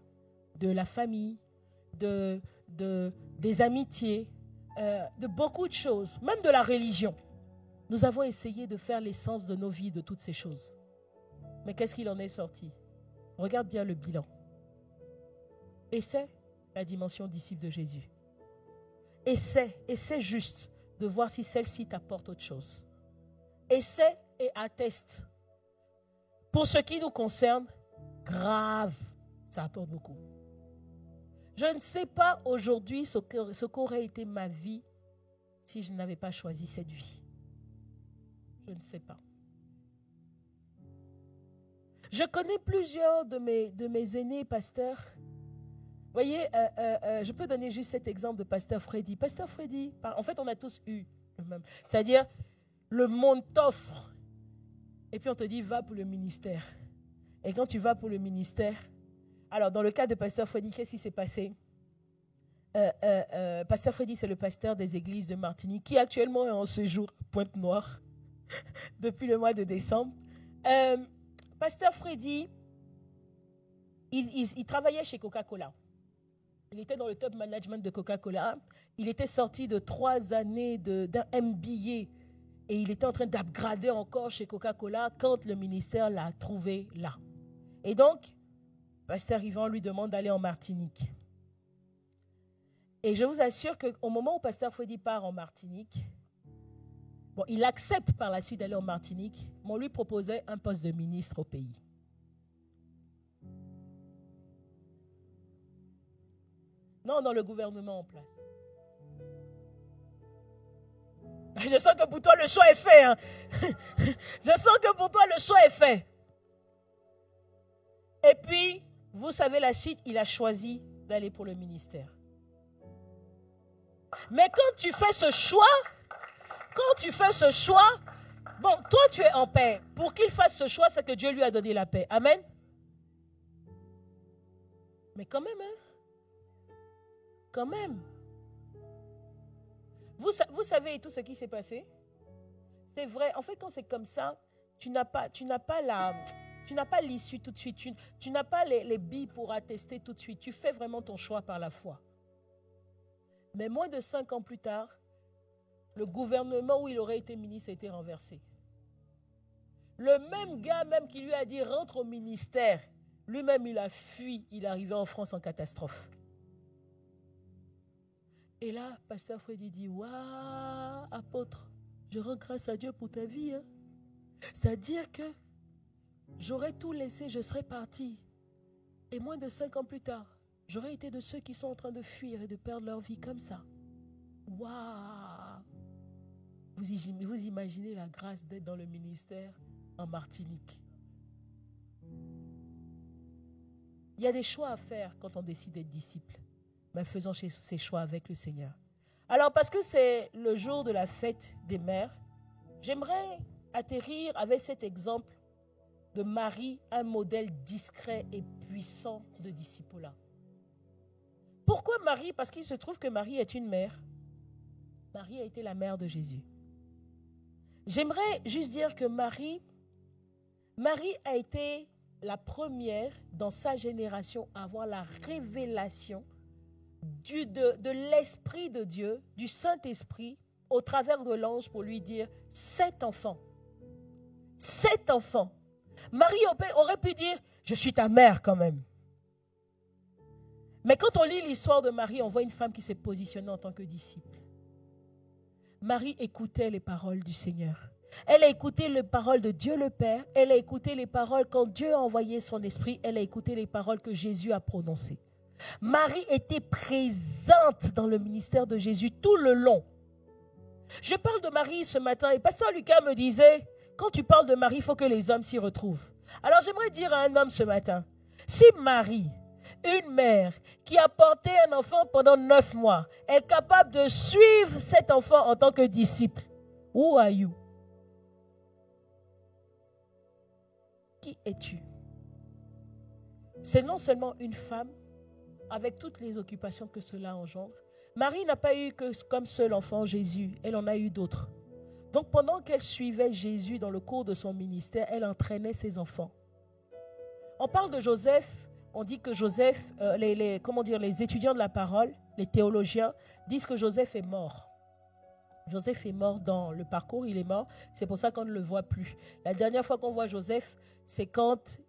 de la famille, des amitiés, de beaucoup de choses, même de la religion. Nous avons essayé de faire l'essence de nos vies de toutes ces choses. Mais qu'est-ce qu'il en est sorti? Regarde bien le bilan. Et c'est la dimension disciple de Jésus. Essaie juste de voir si celle-ci t'apporte autre chose. Essaie et atteste. Pour ce qui nous concerne, grave, ça apporte beaucoup. Je ne sais pas aujourd'hui ce qu'aurait été ma vie si je n'avais pas choisi cette vie. Je ne sais pas. Je connais plusieurs de mes aînés pasteurs. Vous voyez, je peux donner juste cet exemple de pasteur Freddy. Pasteur Freddy, en fait, on a tous eu le même. C'est-à-dire, le monde t'offre. Et puis on te dit, va pour le ministère. Et quand tu vas pour le ministère, alors dans le cas de pasteur Freddy, qu'est-ce qui s'est passé? Pasteur Freddy, c'est le pasteur des églises de Martinique, qui actuellement est en séjour à Pointe-Noire depuis le mois de décembre. Pasteur Freddy, il travaillait chez Coca-Cola. Il était dans le top management de Coca-Cola. Il était sorti de 3 années d'un MBA et il était en train d'upgrader encore chez Coca-Cola quand le ministère l'a trouvé là. Et donc, pasteur Yvan lui demande d'aller en Martinique. Et je vous assure qu'au moment où pasteur Freddy part en Martinique, bon, il accepte par la suite d'aller en Martinique, mais on lui proposait un poste de ministre au pays. Non, dans le gouvernement en place. Je sens que pour toi, le choix est fait. Hein? Je sens que pour toi, le choix est fait. Et puis, vous savez la suite, il a choisi d'aller pour le ministère. Mais quand tu fais ce choix, bon, toi, tu es en paix. Pour qu'il fasse ce choix, c'est que Dieu lui a donné la paix. Amen. Mais quand même, hein? Quand même. Vous savez tout ce qui s'est passé? C'est vrai. En fait, quand c'est comme ça, tu n'as pas Tu n'as pas l'issue tout de suite. Tu n'as pas les billes pour attester tout de suite. Tu fais vraiment ton choix par la foi. Mais moins de 5 ans plus tard, le gouvernement où il aurait été ministre a été renversé. Le même gars même qui lui a dit rentre au ministère, lui-même il a fui, il est arrivé en France en catastrophe. Et là, pasteur Freddy dit, waouh, apôtre, je rends grâce à Dieu pour ta vie. Hein. C'est-à-dire que j'aurais tout laissé, je serais parti. Et moins de 5 ans plus tard, j'aurais été de ceux qui sont en train de fuir et de perdre leur vie comme ça. Waouh! Vous imaginez la grâce d'être dans le ministère en Martinique. Il y a des choix à faire quand on décide d'être disciple. Mais faisons ces choix avec le Seigneur. Alors, parce que c'est le jour de la fête des mères, j'aimerais atterrir avec cet exemple de Marie, un modèle discret et puissant de disciple-là. Pourquoi Marie? Parce qu'il se trouve que Marie est une mère. Marie a été la mère de Jésus. J'aimerais juste dire que Marie a été la première dans sa génération à avoir la révélation de l'Esprit de Dieu, du Saint-Esprit, au travers de l'ange pour lui dire « cet enfant ». Marie aurait pu dire « je suis ta mère quand même ». Mais quand on lit l'histoire de Marie, on voit une femme qui s'est positionnée en tant que disciple. Marie écoutait les paroles du Seigneur. Elle a écouté les paroles de Dieu le Père. Elle a écouté les paroles quand Dieu a envoyé son esprit. Elle a écouté les paroles que Jésus a prononcées. Marie était présente dans le ministère de Jésus tout le long. Je parle de Marie ce matin et pasteur Lucas me disait, quand tu parles de Marie, il faut que les hommes s'y retrouvent. Alors j'aimerais dire à un homme ce matin, si Marie, une mère qui a porté un enfant pendant 9 mois, est capable de suivre cet enfant en tant que disciple, who are you? Qui es-tu? C'est non seulement une femme, avec toutes les occupations que cela engendre. Marie n'a pas eu que comme seul enfant Jésus, elle en a eu d'autres. Donc pendant qu'elle suivait Jésus dans le cours de son ministère, elle entraînait ses enfants. On parle de Joseph, on dit que Joseph, les étudiants de la parole, les théologiens, disent que Joseph est mort. Joseph est mort dans le parcours, il est mort, c'est pour ça qu'on ne le voit plus. La dernière fois qu'on voit Joseph, c'est quand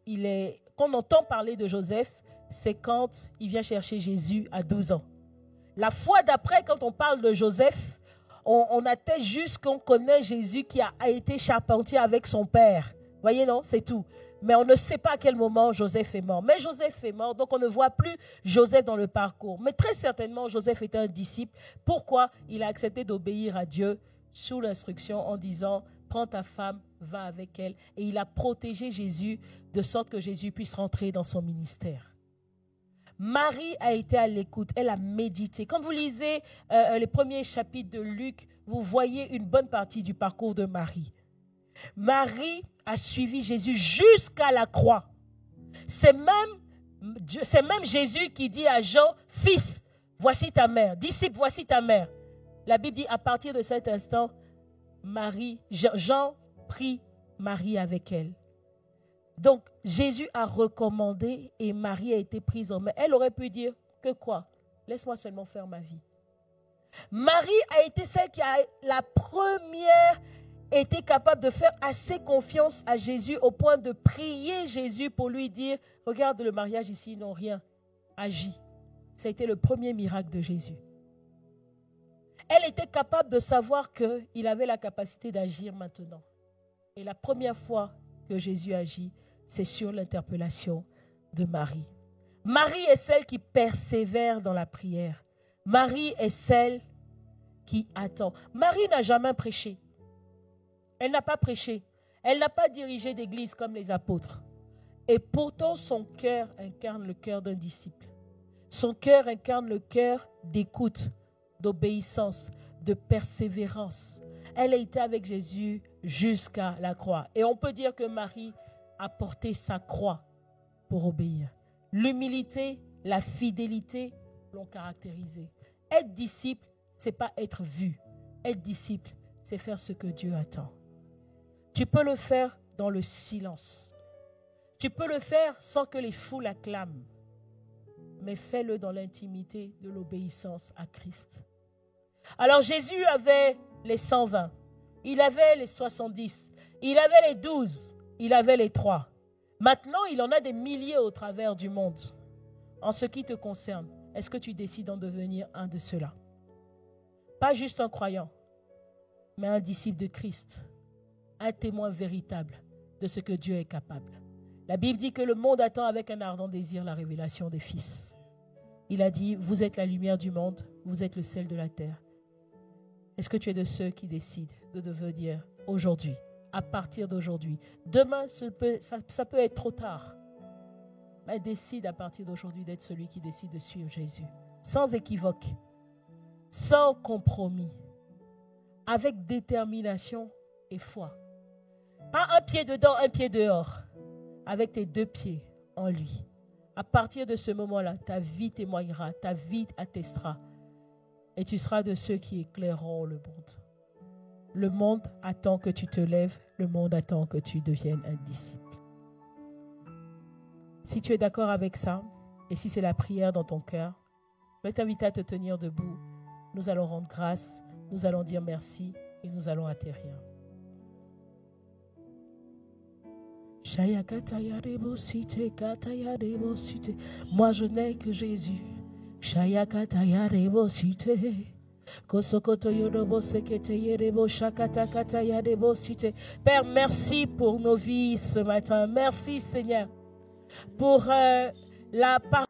on entend parler de Joseph, c'est quand il vient chercher Jésus à 12 ans. La fois d'après, quand on parle de Joseph, on atteste juste qu'on connaît Jésus qui a été charpentier avec son père. Voyez, non? C'est tout. Mais on ne sait pas à quel moment Joseph est mort. Mais Joseph est mort, donc on ne voit plus Joseph dans le parcours. Mais très certainement, Joseph était un disciple. Pourquoi? Il a accepté d'obéir à Dieu sous l'instruction en disant « Prends ta femme, va avec elle ». Et il a protégé Jésus de sorte que Jésus puisse rentrer dans son ministère. Marie a été à l'écoute, elle a médité. Quand vous lisez les premiers chapitres de Luc, vous voyez une bonne partie du parcours de Marie. Marie a suivi Jésus jusqu'à la croix. C'est même Jésus qui dit à Jean, « Fils, voici ta mère. Disciple, voici ta mère. » La Bible dit, à partir de cet instant, Jean prit Marie avec elle. Donc, Jésus a recommandé et Marie a été prise en main. Elle aurait pu dire que quoi? Laisse-moi seulement faire ma vie. Marie a été celle qui a la première été capable de faire assez confiance à Jésus au point de prier Jésus pour lui dire, regarde le mariage ici, non rien, agis. Ça a été le premier miracle de Jésus. Elle était capable de savoir qu'il avait la capacité d'agir maintenant. Et la première fois que Jésus agit, c'est sur l'interpellation de Marie. Marie est celle qui persévère dans la prière. Marie est celle qui attend. Marie n'a jamais prêché. Elle n'a pas prêché. Elle n'a pas dirigé d'église comme les apôtres. Et pourtant, son cœur incarne le cœur d'un disciple. Son cœur incarne le cœur d'écoute, d'obéissance, de persévérance. Elle a été avec Jésus jusqu'à la croix. Et on peut dire que Marie a porté sa croix pour obéir. L'humilité, la fidélité l'ont caractérisée. Être disciple, ce n'est pas être vu. Être disciple, c'est faire ce que Dieu attend. Tu peux le faire dans le silence. Tu peux le faire sans que les foules acclament. Mais fais-le dans l'intimité de l'obéissance à Christ. Alors Jésus avait les 120. Il avait les 70. Il avait les 12. Il avait les 3. Maintenant, il en a des milliers au travers du monde. En ce qui te concerne, est-ce que tu décides d'en devenir un de ceux-là? Pas juste un croyant, mais un disciple de Christ. Un témoin véritable de ce que Dieu est capable. La Bible dit que le monde attend avec un ardent désir la révélation des fils. Il a dit, vous êtes la lumière du monde, vous êtes le sel de la terre. Est-ce que tu es de ceux qui décident de devenir aujourd'hui, à partir d'aujourd'hui? Demain, ça peut être trop tard. Mais décide à partir d'aujourd'hui d'être celui qui décide de suivre Jésus. Sans équivoque, sans compromis, avec détermination et foi. Pas un pied dedans, un pied dehors. Avec tes 2 pieds en lui. À partir de ce moment-là, ta vie témoignera, ta vie attestera. Et tu seras de ceux qui éclaireront le monde. Le monde attend que tu te lèves, le monde attend que tu deviennes un disciple. Si tu es d'accord avec ça, et si c'est la prière dans ton cœur, je vais t'inviter à te tenir debout. Nous allons rendre grâce, nous allons dire merci et nous allons atterrir. Moi je n'ai que Jésus. Père, merci pour nos vies ce matin. Merci Seigneur pour la parole.